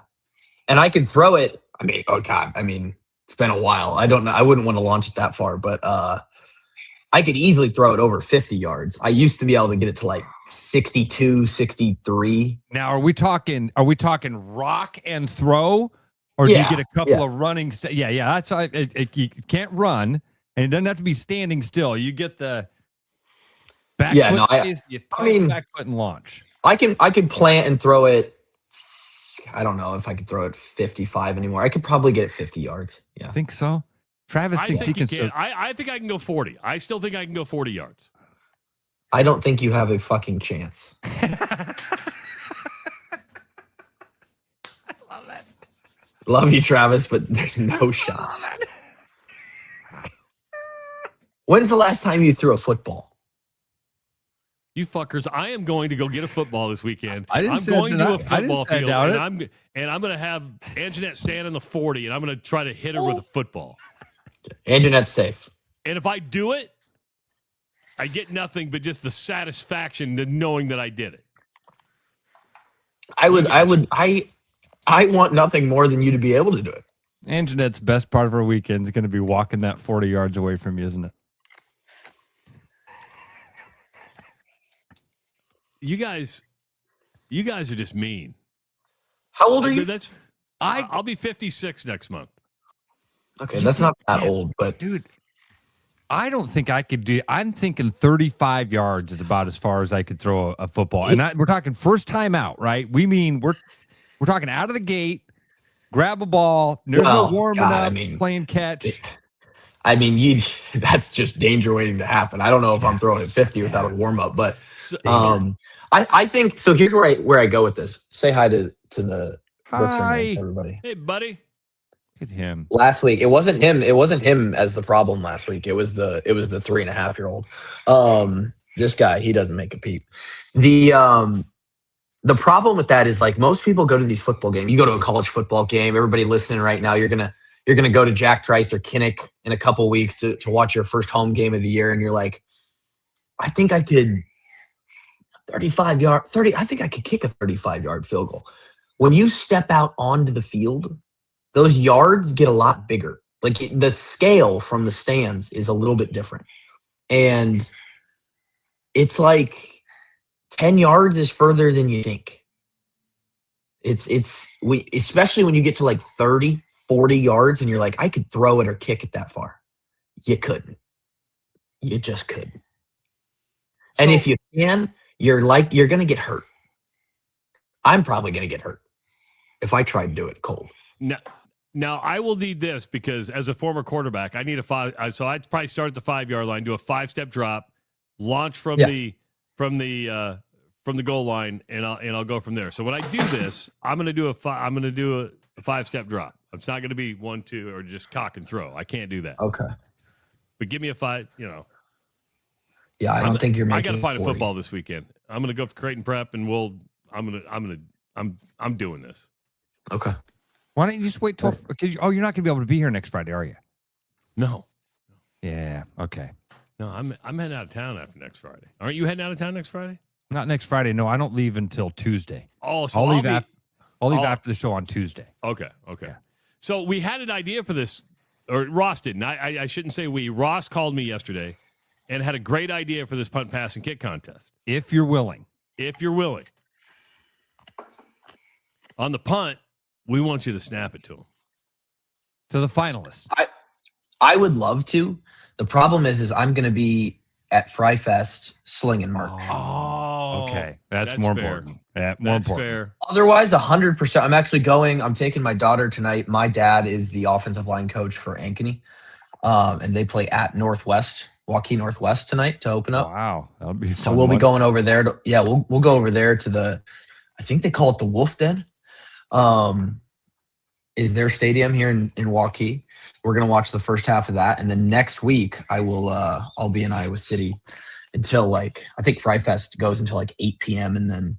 And I could throw it. I mean, oh God. I mean, it's been a while. I don't know. I wouldn't want to launch it that far, but I could easily throw it over 50 yards. I used to be able to get it to like 62, 63. now are we talking rock and throw, or do you Yeah, get a couple yeah. of running? Yeah. That's how you can't run, and it doesn't have to be standing still. You get the back Yeah, foot no, space, you I mean, back foot and launch. I could plant and throw it. I don't know if I could throw it 55 anymore. I could probably get it 50 yards. Yeah. I think so. Travis I thinks think he you can. can. I think I can go 40. I still think I can go 40 yards. I don't think you have a fucking chance. Love you, Travis, but there's no shot. When's the last time you threw a football? You fuckers! I am going to go get a football this weekend. I didn't I'm say I going did to a not- I didn't football say I field, doubt and it. I'm going to have Anjanette stand in the 40, and I'm going to try to hit her with a football. Anjanette's safe. And if I do it, I get nothing but just the satisfaction to knowing that I did it. I want nothing more than you to be able to do it. Anjanette's best part of her weekend is going to be walking that 40 yards away from you, isn't it? You guys are just mean. How old are you? I'll be 56 next month. Okay, that's not that old, but dude, I don't think I could do. I'm thinking 35 yards is about as far as I could throw a football, and we're talking first time out, right? We mean we're talking out of the gate, grab a ball. There's no warming up, playing catch. I mean, that's just danger waiting to happen. I don't know if I'm throwing it 50 without a warm up, but I think so. Here's where I go with this. Say hi to the Brooks and everybody. Hey, buddy. Look at him. Last week, it wasn't him. It wasn't him as the problem last week. It was the 3.5-year-old. This guy, he doesn't make a peep. The problem with that is, like, most people go to these football games. You go to a college football game. Everybody listening right now, you're gonna go to Jack Trice or Kinnick in a couple weeks to watch your first home game of the year, and you're like, I think I could 35-yard 30. I think I could kick a 35-yard field goal. When you step out onto the field, those yards get a lot bigger. Like, the scale from the stands is a little bit different. And it's like 10 yards is further than you think. Especially when you get to like 30, 40 yards and you're like, I could throw it or kick it that far. You couldn't. You just couldn't. And if you can, you're going to get hurt. I'm probably going to get hurt if I try to do it cold. Now, I will need this because as a former quarterback, I need a 5. So I'd probably start at the 5-yard line, do a 5-step drop, launch from the goal line, and I'll go from there. So when I do this, I'm going to do a 5-step drop. It's not going to be 1, 2, or just cock and throw. I can't do that. Okay. But give me a 5. Yeah, I don't think you're making. I got to find 40. a football this weekend. I'm going to go up to Creighton Prep, and I'm doing this. Okay. Why don't you just wait till? You're not going to be able to be here next Friday, are you? No. Yeah. Okay. No, I'm heading out of town after next Friday. Aren't you heading out of town next Friday? Not next Friday. No, I don't leave until Tuesday. Oh, so I'll leave after the show on Tuesday. Okay. Yeah. So we had an idea for this, or Ross didn't. I shouldn't say we. Ross called me yesterday and had a great idea for this punt, pass, and kick contest. If you're willing. On the punt, we want you to snap it to them. To the finalists. I would love to. The problem is I'm going to be at Fry Fest slinging Mark. Oh, okay. That's more fair. important. Yeah, more That's important. fair. Otherwise, 100%. I'm taking my daughter tonight. My dad is the offensive line coach for Ankeny. And they play at Waukee Northwest tonight to open up. Wow. That'll be so we'll be going over there. We'll go over there to I think they call it the Wolf Den. Is their stadium here in Waukee. We're going to watch the first half of that. And then next week I'll be in Iowa City until like, I think Fry Fest goes until like 8 p.m. And then,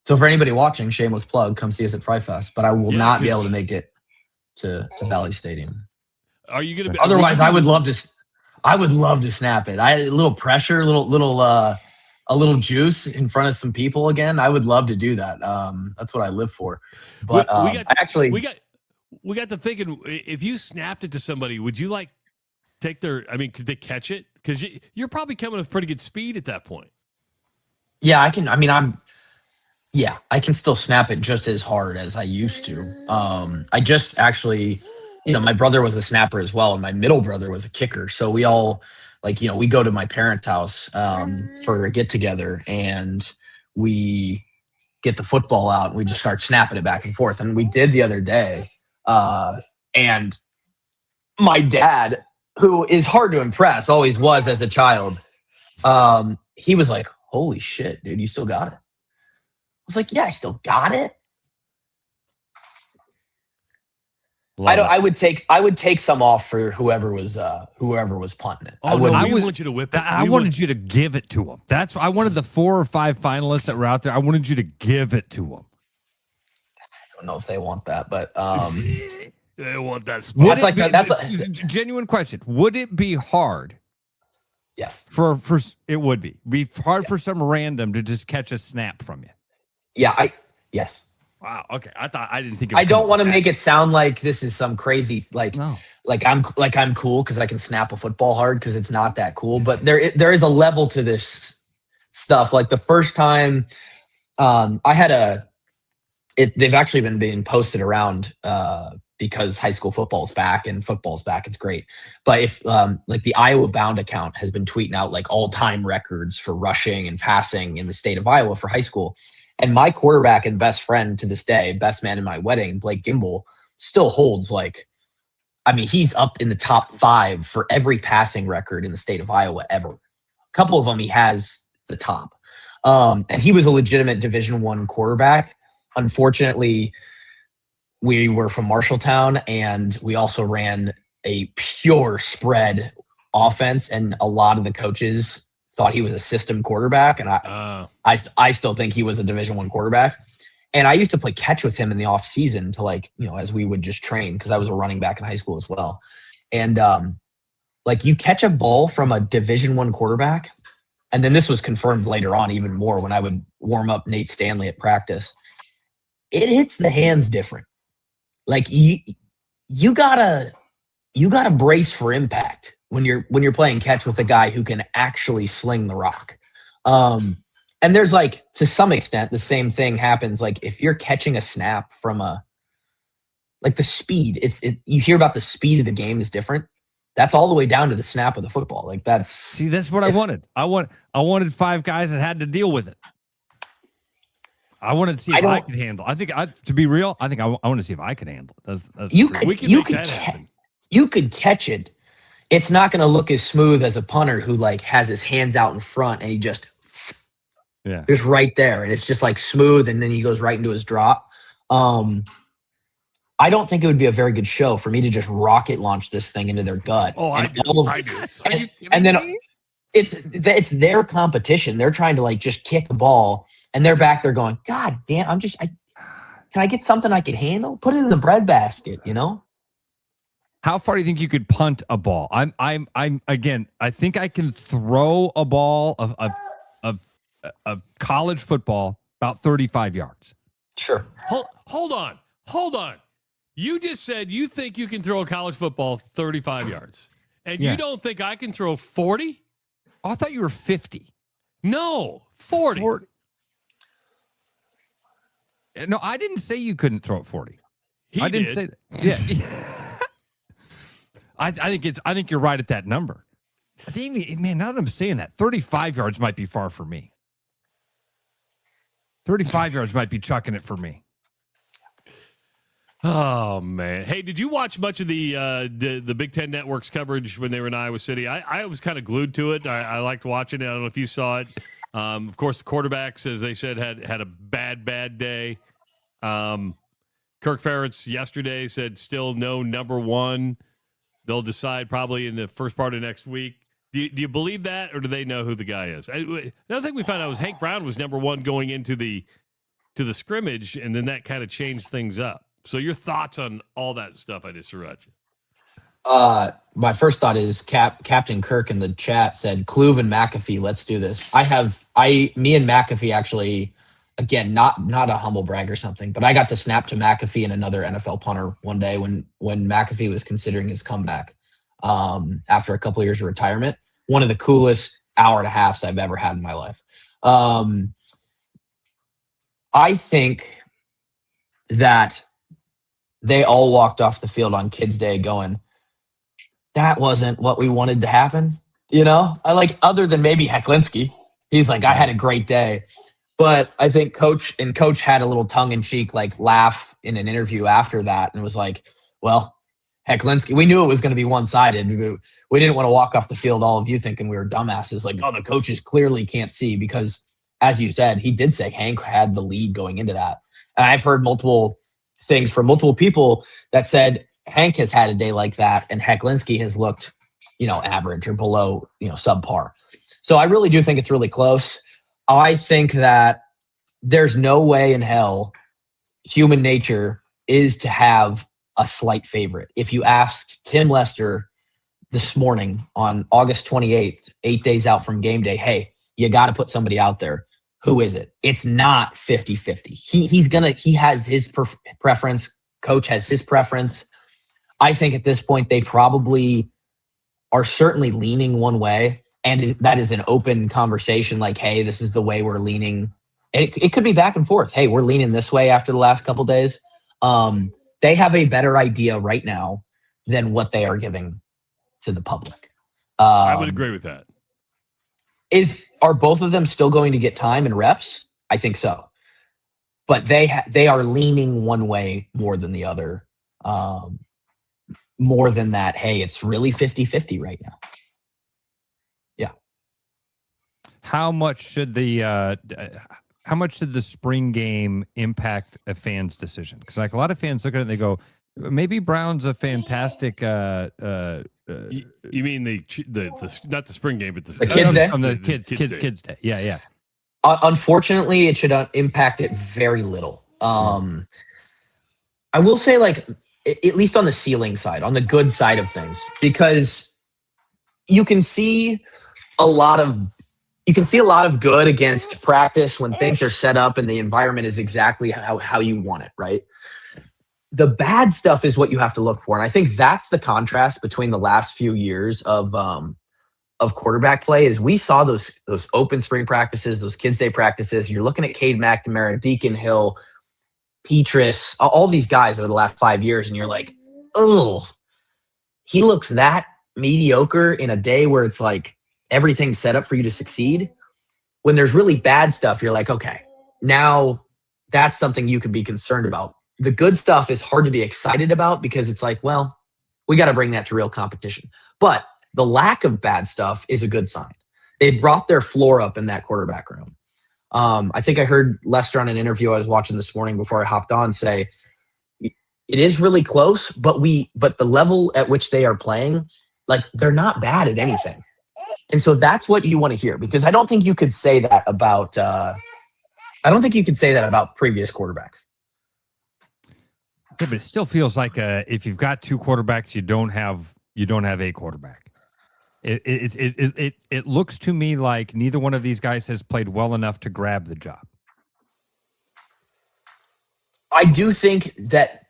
so for anybody watching, shameless plug, come see us at Fry Fest, but I will not be able to make it to Valley Stadium. Are you going to be? Otherwise, I would love to snap it. I had a little pressure, a little juice in front of some people again. I would love to do that. That's what I live for. But we got to thinking, if you snapped it to somebody, would you like take their? I mean, could they catch it? Because you're probably coming with pretty good speed at that point. Yeah, I can. I mean, I can still snap it just as hard as I used to. I just actually, my brother was a snapper as well, and my middle brother was a kicker. So we all, we go to my parents' house for a get together, and we get the football out, and we just start snapping it back and forth. And we did the other day, and my dad, who is hard to impress, always was as a child, he was like, "Holy shit, dude, you still got it?" I was like, "Yeah, I still got it." I would take some off for whoever was punting it. Oh, we want you to whip it. I wanted you to give it to them. I wanted the 4 or 5 finalists that were out there. I wanted you to give it to them. I don't know if they want that, but they want that spot. That's a genuine question. Would it be hard? Yes. It would be hard for some random to just catch a snap from you. Yeah, yes. Wow. Okay. I didn't think. I don't want to make it sound like this is some crazy like I'm cool because I can snap a football hard, because it's not that cool. But there is a level to this stuff. Like the first time I had they've actually been being posted around because high school football's back and football's back. It's great. But if the Iowa Bound account has been tweeting out like all-time records for rushing and passing in the state of Iowa for high school. And my quarterback and best friend to this day, best man in my wedding, Blake Gimble, still holds he's up in the top 5 for every passing record in the state of Iowa ever. A couple of them he has the top. And he was a legitimate Division I quarterback. Unfortunately, we were from Marshalltown, and we also ran a pure spread offense, and a lot of the coaches thought he was a system quarterback, and I still think he was a Division I quarterback. And I used to play catch with him in the off season to as we would just train, because I was a running back in high school as well. And you catch a ball from a Division I quarterback, and then this was confirmed later on even more when I would warm up Nate Stanley at practice. It hits the hands different. You gotta brace for impact when you're playing catch with a guy who can actually sling the rock. And there's to some extent the same thing happens if you're catching a snap from the speed. You hear about the speed of the game is different. That's all the way down to the snap of the football. That's what I wanted. I wanted 5 guys that had to deal with it. I wanted to see if I could handle. To be real, I want to see if I could handle it. You could catch it. It's not going to look as smooth as a punter who has his hands out in front and he just right there, and it's just smooth, and then he goes right into his drop. I don't think it would be a very good show for me to just rocket launch this thing into their gut. Oh, I do. And then it's their competition. They're trying to just kick the ball, and they're back there going, "God damn! Can I get something I can handle? Put it in the breadbasket, How far do you think you could punt a ball? I'm again, I think I can throw a ball of college football about 35 yards. Sure. Hold on. You just said you think you can throw a college football 35 yards. And you don't think I can throw 40? Oh, I thought you were 50. No, 40. No, I didn't say you couldn't throw it 40. I didn't say that. Yeah. I think you're right at that number. I think, man, now that I'm saying that, 35 yards might be far for me. 35 yards might be chucking it for me. Oh, man. Hey, did you watch much of the Big Ten Network's coverage when they were in Iowa City? I was kind of glued to it. I liked watching it. I don't know if you saw it. Of course, the quarterbacks, as they said, had a bad day. Kirk Ferentz yesterday said still no number one. They'll decide probably in the first part of next week. Do you believe that, or do they know who the guy is? Another thing we found out was Hank Brown was number one going into the scrimmage, and then that kind of changed things up. So your thoughts on all that stuff I just threw at you? My first thought is Captain Kirk in the chat said Kluve and McAfee, let's do this. Me and McAfee actually, again, not a humble brag or something, but I got to snap to McAfee and another NFL punter one day when McAfee was considering his comeback after a couple of years of retirement. One of the coolest hour and a halves I've ever had in my life. I think that they all walked off the field on Kids Day going, that wasn't what we wanted to happen. You know, other than maybe Hecklinski, he's like, I had a great day. But I think Coach had a little tongue in cheek, laugh in an interview after that. And was like, well, Hecklinski, we knew it was going to be one-sided. We didn't want to walk off the field, all of you thinking we were dumbasses. Like, oh, the coaches clearly can't see because, as you said, he did say Hank had the lead going into that. And I've heard multiple things from multiple people that said Hank has had a day like that and Hecklinski has looked, average or below, subpar. So I really do think it's really close. I think that there's no way in hell human nature is to have a slight favorite. If you asked Tim Lester this morning on August 28th, 8 days out from game day, hey, you got to put somebody out there. Who is it? It's not 50-50. He has his preference. Coach has his preference. I think at this point, they probably are certainly leaning one way. And that is an open conversation like, hey, this is the way we're leaning. It could be back and forth. Hey, we're leaning this way after the last couple days. They have a better idea right now than what they are giving to the public. I would agree with that. Are both of them still going to get time and reps? I think so. But they are leaning one way more than the other. More than that, hey, it's really 50-50 right now. Yeah. How much should the spring game impact a fan's decision? Because a lot of fans look at it and they go, maybe Brown's a fantastic. You mean the not the spring game, but the kids' day? The kids' day. Yeah. Unfortunately, it should impact it very little. I will say, at least on the ceiling side, on the good side of things, because you can see a lot of good against practice when things are set up and the environment is exactly how you want it, right? The bad stuff is what you have to look for. And I think that's the contrast between the last few years of quarterback play is we saw those open spring practices, those kids' day practices. You're looking at Cade McNamara, Deacon Hill, Peterson, all these guys over the last 5 years, and you're like, oh, he looks that mediocre in a day where it's like everything's set up for you to succeed. When there's really bad stuff, you're like, okay, now that's something you could be concerned about. The good stuff is hard to be excited about because it's like, well, we got to bring that to real competition. But the lack of bad stuff is a good sign. They brought their floor up in that quarterback room. I think I heard Lester on an interview I was watching this morning before I hopped on say it is really close, but the level at which they are playing, they're not bad at anything. And so that's what you want to hear, because I don't think you could say that about previous quarterbacks. Yeah, but it still feels like if you've got two quarterbacks, you don't have a quarterback. It looks to me like neither one of these guys has played well enough to grab the job. I do think that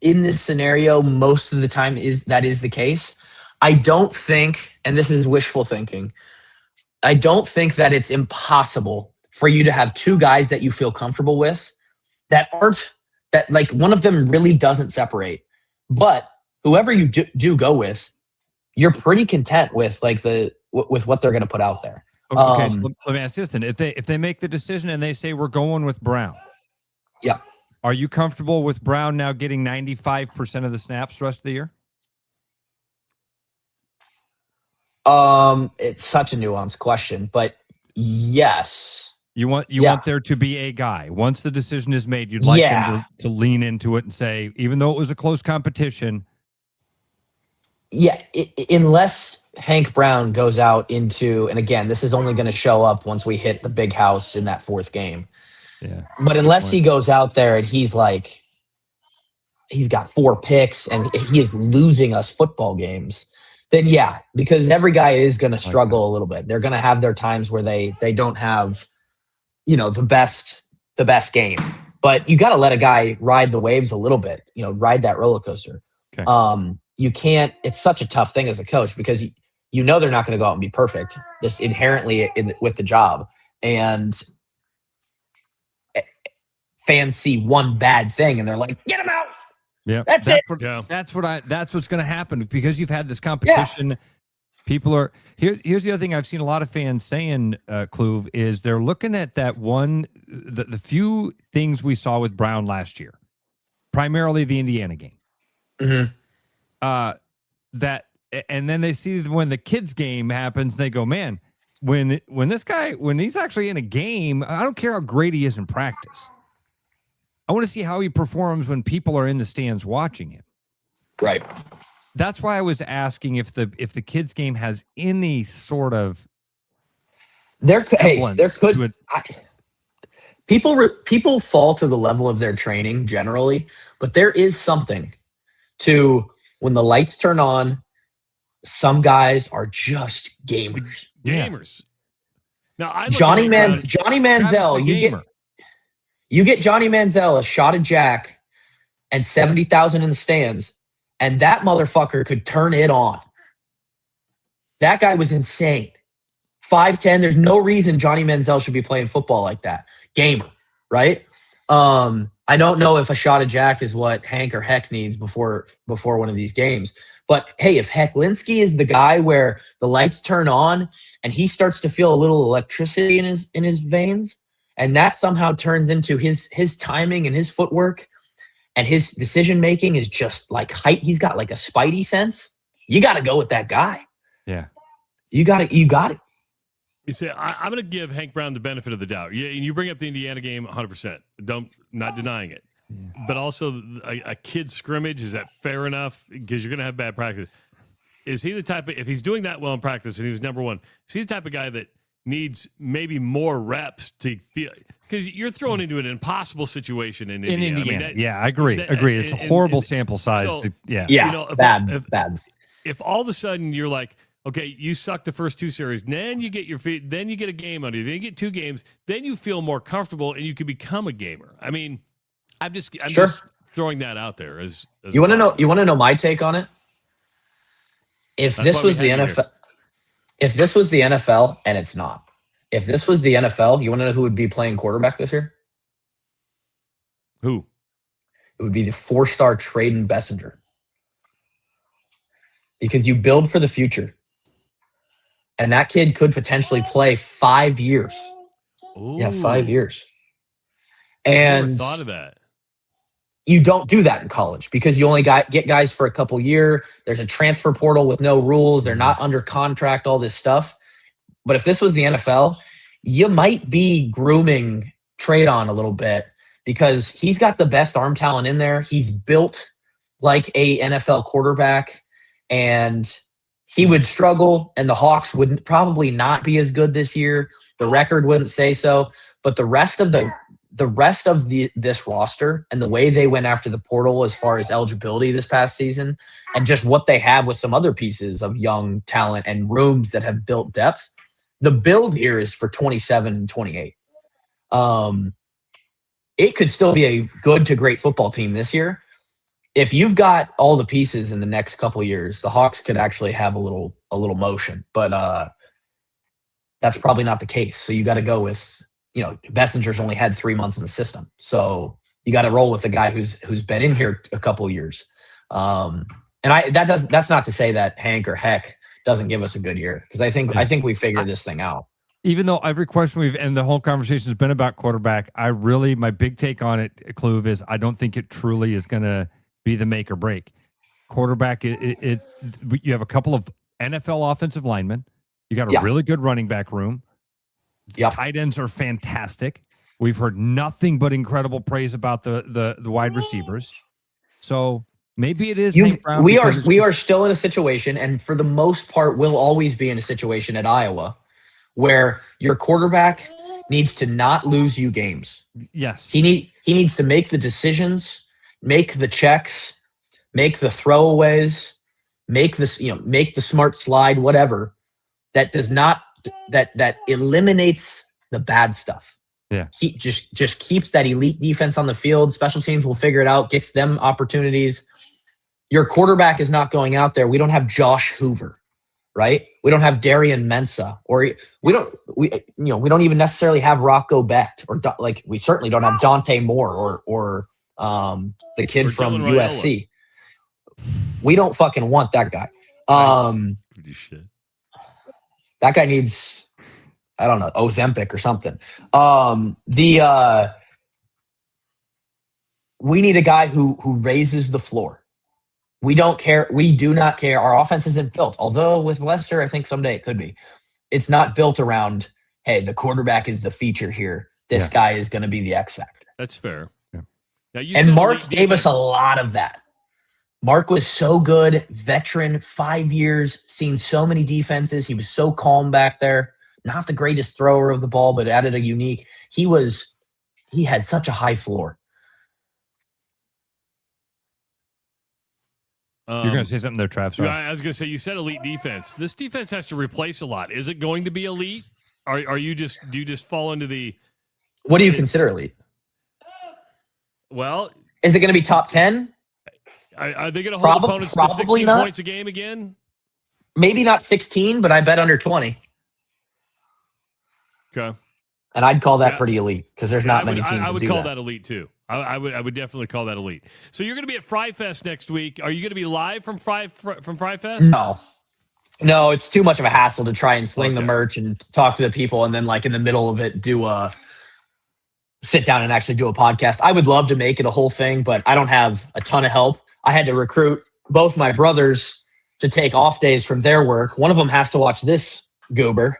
in this scenario, most of the time that is the case. I don't think, and this is wishful thinking, I don't think that it's impossible for you to have two guys that you feel comfortable with that one of them really doesn't separate, but whoever you do go with, you're pretty content with with what they're going to put out there. Okay, so let me ask this then: if they make the decision and they say we're going with Brown, yeah, are you comfortable with Brown now getting 95% of the snaps the rest of the year? It's such a nuanced question, but yes. You want there to be a guy. Once the decision is made, you'd like him to lean into it and say, even though it was a close competition. Yeah, unless Hank Brown goes out into, and again, this is only going to show up once we hit the big house in that fourth game. Yeah. But unless he goes out there and he's like, he's got 4 picks and he is losing us football games, then yeah, because every guy is going to struggle a little bit. They're going to have their times where they don't have, the best game. But you got to let a guy ride the waves a little bit, ride that roller coaster. Okay. You can't, it's such a tough thing as a coach because they're not going to go out and be perfect just inherently with the job. And fans see one bad thing and they're like, get him out. Yeah. That's it. That's what's going to happen because you've had this competition. Yeah. People are here's the other thing I've seen a lot of fans saying, Kluve, is they're looking at that one, the few things we saw with Brown last year, primarily the Indiana game. Mm-hmm. And then they see when the kids game happens, they go, man, when he's actually in a game, I don't care how great he is in practice. I want to see how he performs when people are in the stands watching him. Right. That's why I was asking if the kids game has any sort of people fall to the level of their training generally, but there is something to when the lights turn on. Some guys are just gamers. Gamers. Now Johnny Manziel, you get Johnny Manziel a shot of Jack and 70,000 in the stands. And that motherfucker could turn it on. That guy was insane. 5'10". There's no reason Johnny Manziel should be playing football like that. Gamer, right? I don't know if a shot of Jack is what Hank or Heck needs before one of these games. But hey, if Hecklinski is the guy where the lights turn on and he starts to feel a little electricity in his veins, and that somehow turns into his timing and his footwork, and his decision making is just like height. He's got like a spidey sense. You got to go with that guy. Yeah, you got it. You say I'm going to give Hank Brown the benefit of the doubt. You bring up the Indiana game 100%. Not denying it. Yeah. But also a kid scrimmage, is that fair enough? Because you're going to have bad practice. Is he the type of, if he's doing that well in practice and he was number one, is he the type of guy that needs maybe more reps to feel? Because you're thrown into an impossible situation in Indiana. I agree. It's a horrible sample size. So, yeah. Bad. If all of a sudden you're like, okay, you suck the first 2 series, then you get your feet, then you get a game under you, then you get 2 games, then you feel more comfortable and you can become a gamer. I mean, I'm just throwing that out there as you want to know. You want to know my take on it? If this was the NFL, and it's not. If this was the NFL, you want to know who would be playing quarterback this year? Who? It would be the 4-star Traden Bessinger. Because you build for the future. And that kid could potentially play 5 years. Ooh. Yeah, 5 years. And I never thought of that. You don't do that in college because you only get guys for a couple years. There's a transfer portal with no rules. They're not under contract, all this stuff. But if this was the NFL, you might be grooming Traydon a little bit because he's got the best arm talent in there. He's built like a NFL quarterback, and he would struggle, and the Hawks would probably not be as good this year. The record wouldn't say so, but the rest of this roster and the way they went after the portal as far as eligibility this past season, and just what they have with some other pieces of young talent and rooms that have built depth, the build here is for 27 and 28. It could still be a good to great football team this year. If you've got all the pieces in the next couple of years, the Hawks could actually have a little motion, but that's probably not the case. So you got to go with, Bessinger's only had 3 months in the system. So you got to roll with the guy who's been in here a couple of years. That's not to say that Hank or Heck doesn't give us a good year, because I think we figured this thing out. Even though every question and the whole conversation has been about quarterback, my big take on it, Kluve, is I don't think it truly is going to be the make or break. Quarterback, you have a couple of NFL offensive linemen. You got a really good running back room. Yep. Tight ends are fantastic. We've heard nothing but incredible praise about the wide receivers. So Maybe it is. We are still in a situation, and for the most part, we'll always be in a situation at Iowa where your quarterback needs to not lose you games. Yes, he needs to make the decisions, make the checks, make the throwaways, make the smart slide, whatever. That does not that eliminates the bad stuff. Yeah, just keeps that elite defense on the field. Special teams will figure it out, gets them opportunities. Your quarterback is not going out there. We don't have Josh Hoover, right? We don't have Darian Mensah, or we don't even necessarily have Rocco Becht, or we certainly don't have Dante Moore or the kid from USC. We don't fucking want that guy. That guy needs, I don't know, Ozempic or something. We need a guy who raises the floor. We don't care. We do not care. Our offense isn't built. Although with Lester, I think someday it could be. It's not built around, hey, the quarterback is the feature here. This guy is going to be the X factor. That's fair. Yeah. Now, and Mark gave us a lot of that. Mark was so good, veteran, 5 years, seen so many defenses. He was so calm back there. Not the greatest thrower of the ball, but added a unique. He had such a high floor. You're going to say something there, Trav. Sorry. I was going to say, you said elite defense. This defense has to replace a lot. Is it going to be elite? Do you just fall into the? What do you consider elite? Well, is it going to be top 10? Are they going to hold opponents to 16 points a game again? Maybe not 16, but I bet under 20. Okay. And I'd call that pretty elite because there's not many teams. I would call that elite too. I would definitely call that elite. So you're going to be at Fry Fest next week. Are you going to be live from Fry Fest? No, it's too much of a hassle to try and sling the merch and talk to the people, and then in the middle of it sit down and actually do a podcast. I would love to make it a whole thing, but I don't have a ton of help. I had to recruit both my brothers to take off days from their work. One of them has to watch this goober,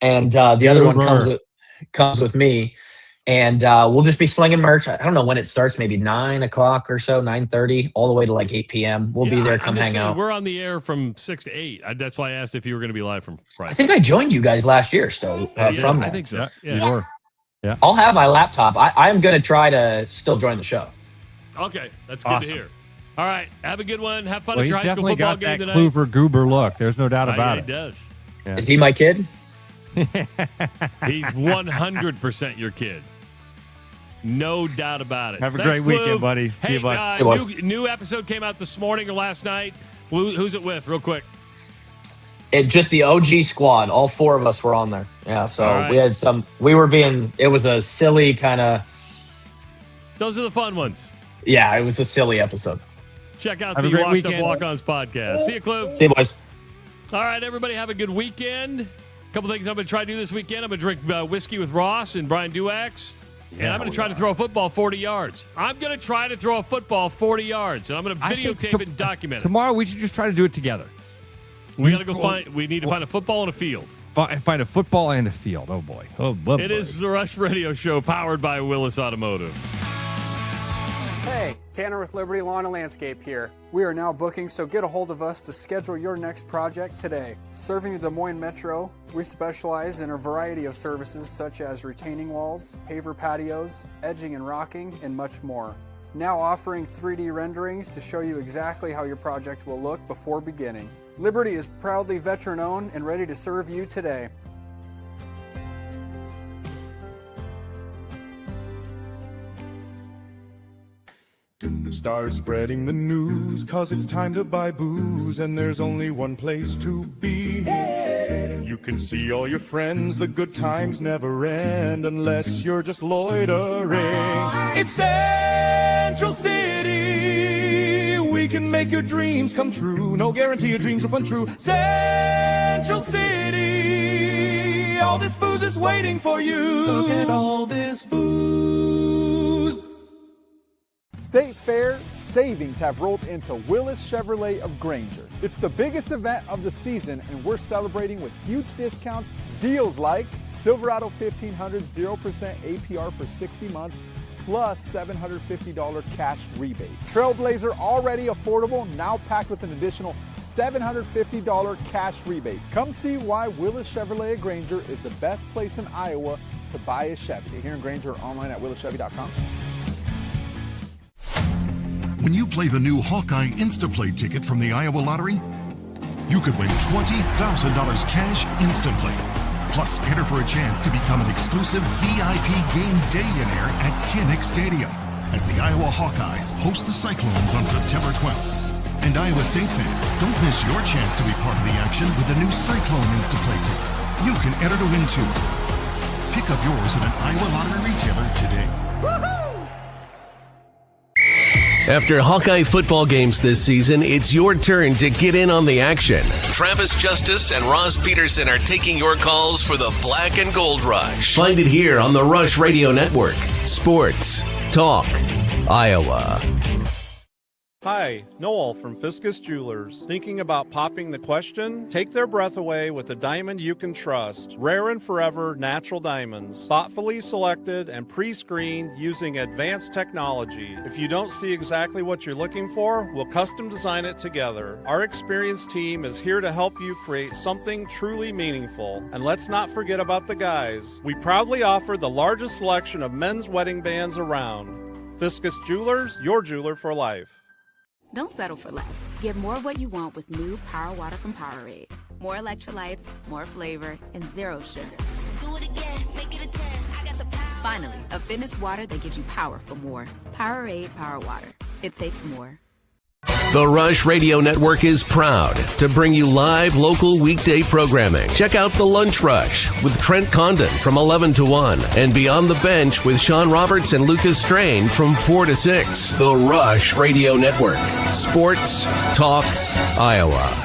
and the other one comes with me. And we'll just be slinging merch. I don't know when it starts, maybe 9 o'clock or so, 9:30, all the way to 8 p.m. We'll be there. Come hang out. We're on the air from 6 to 8. That's why I asked if you were going to be live from Friday. I think I joined you guys last year still from there. I think so. Yeah, you were. Yeah. I'll have my laptop. I'm going to try to still join the show. Okay, that's good to hear. All right, have a good one. Have fun at your high school football football game tonight. He's definitely got that Kluver Goober look. There's no doubt about it. He does. Yeah. Is he my kid? He's 100% your kid. No doubt about it. Have a great weekend, buddy. Hey, see you, bud. New episode came out this morning or last night. Who's it with, real quick? Just the OG squad. All 4 of us were on there. Yeah, so we had it was a silly kind of. Those are the fun ones. Yeah, it was a silly episode. Check out the Washed Up Walk-Ons podcast. See you, Clue. See you, boys. All right, everybody, have a good weekend. A couple things I'm going to try to do this weekend. I'm going to drink whiskey with Ross and Brian Duax. And I'm going to try to throw a football 40 yards. I'm going to try to throw a football 40 yards. And I'm going to videotape it and document it. Tomorrow, we should just try to do it together. We need to find a football and a field. Find a football and a field. Oh, boy. It is the Rush Radio Show powered by Willis Automotive. Hey, Tanner with Liberty Lawn and Landscape here. We are now booking, so get a hold of us to schedule your next project today. Serving the Des Moines Metro, we specialize in a variety of services such as retaining walls, paver patios, edging and rocking, and much more. Now offering 3D renderings to show you exactly how your project will look before beginning. Liberty is proudly veteran-owned and ready to serve you today. Start spreading the news, cause it's time to buy booze, and there's only one place to be. You can see all your friends, the good times never end, unless you're just loitering. It's Central City, we can make your dreams come true. No guarantee your dreams will come true. Central City, all this booze is waiting for you. Look at all this booze. State Fair savings have rolled into Willis Chevrolet of Granger. It's the biggest event of the season, and we're celebrating with huge discounts, deals like Silverado 1500 0% APR for 60 months, plus $750 cash rebate. Trailblazer already affordable, now packed with an additional $750 cash rebate. Come see why Willis Chevrolet of Granger is the best place in Iowa to buy a Chevy. Here in Granger, online at willischevy.com. When you play the new Hawkeye Instaplay ticket from the Iowa Lottery, you could win $20,000 cash instantly. Plus, enter for a chance to become an exclusive VIP game day-inaire at Kinnick Stadium as the Iowa Hawkeyes host the Cyclones on September 12th. And Iowa State fans, don't miss your chance to be part of the action with the new Cyclone Instaplay ticket. You can enter to win too. Pick up yours at an Iowa Lottery retailer today. After Hawkeye football games this season, it's your turn to get in on the action. Travis Justice and Ross Peterson are taking your calls for the Black and Gold Rush. Find it here on the Rush Radio Network. Sports Talk Iowa. Hi, Noel from Fiscus Jewelers. Thinking about popping the question? Take their breath away with a diamond you can trust. Rare and forever natural diamonds. Thoughtfully selected and pre-screened using advanced technology. If you don't see exactly what you're looking for, we'll custom design it together. Our experienced team is here to help you create something truly meaningful. And let's not forget about the guys. We proudly offer the largest selection of men's wedding bands around. Fiscus Jewelers, your jeweler for life. Don't settle for less. Get more of what you want with new Power Water from Powerade. More electrolytes, more flavor, and zero sugar. Do it again, make it a 10. I got the power. Finally, a fitness water that gives you power for more. Powerade Power Water. It takes more. The Rush Radio Network is proud to bring you live local weekday programming. Check out The Lunch Rush with Trent Condon from 11 to 1 and Beyond the Bench with Sean Roberts and Lucas Strain from 4 to 6. The Rush Radio Network. Sports Talk Iowa.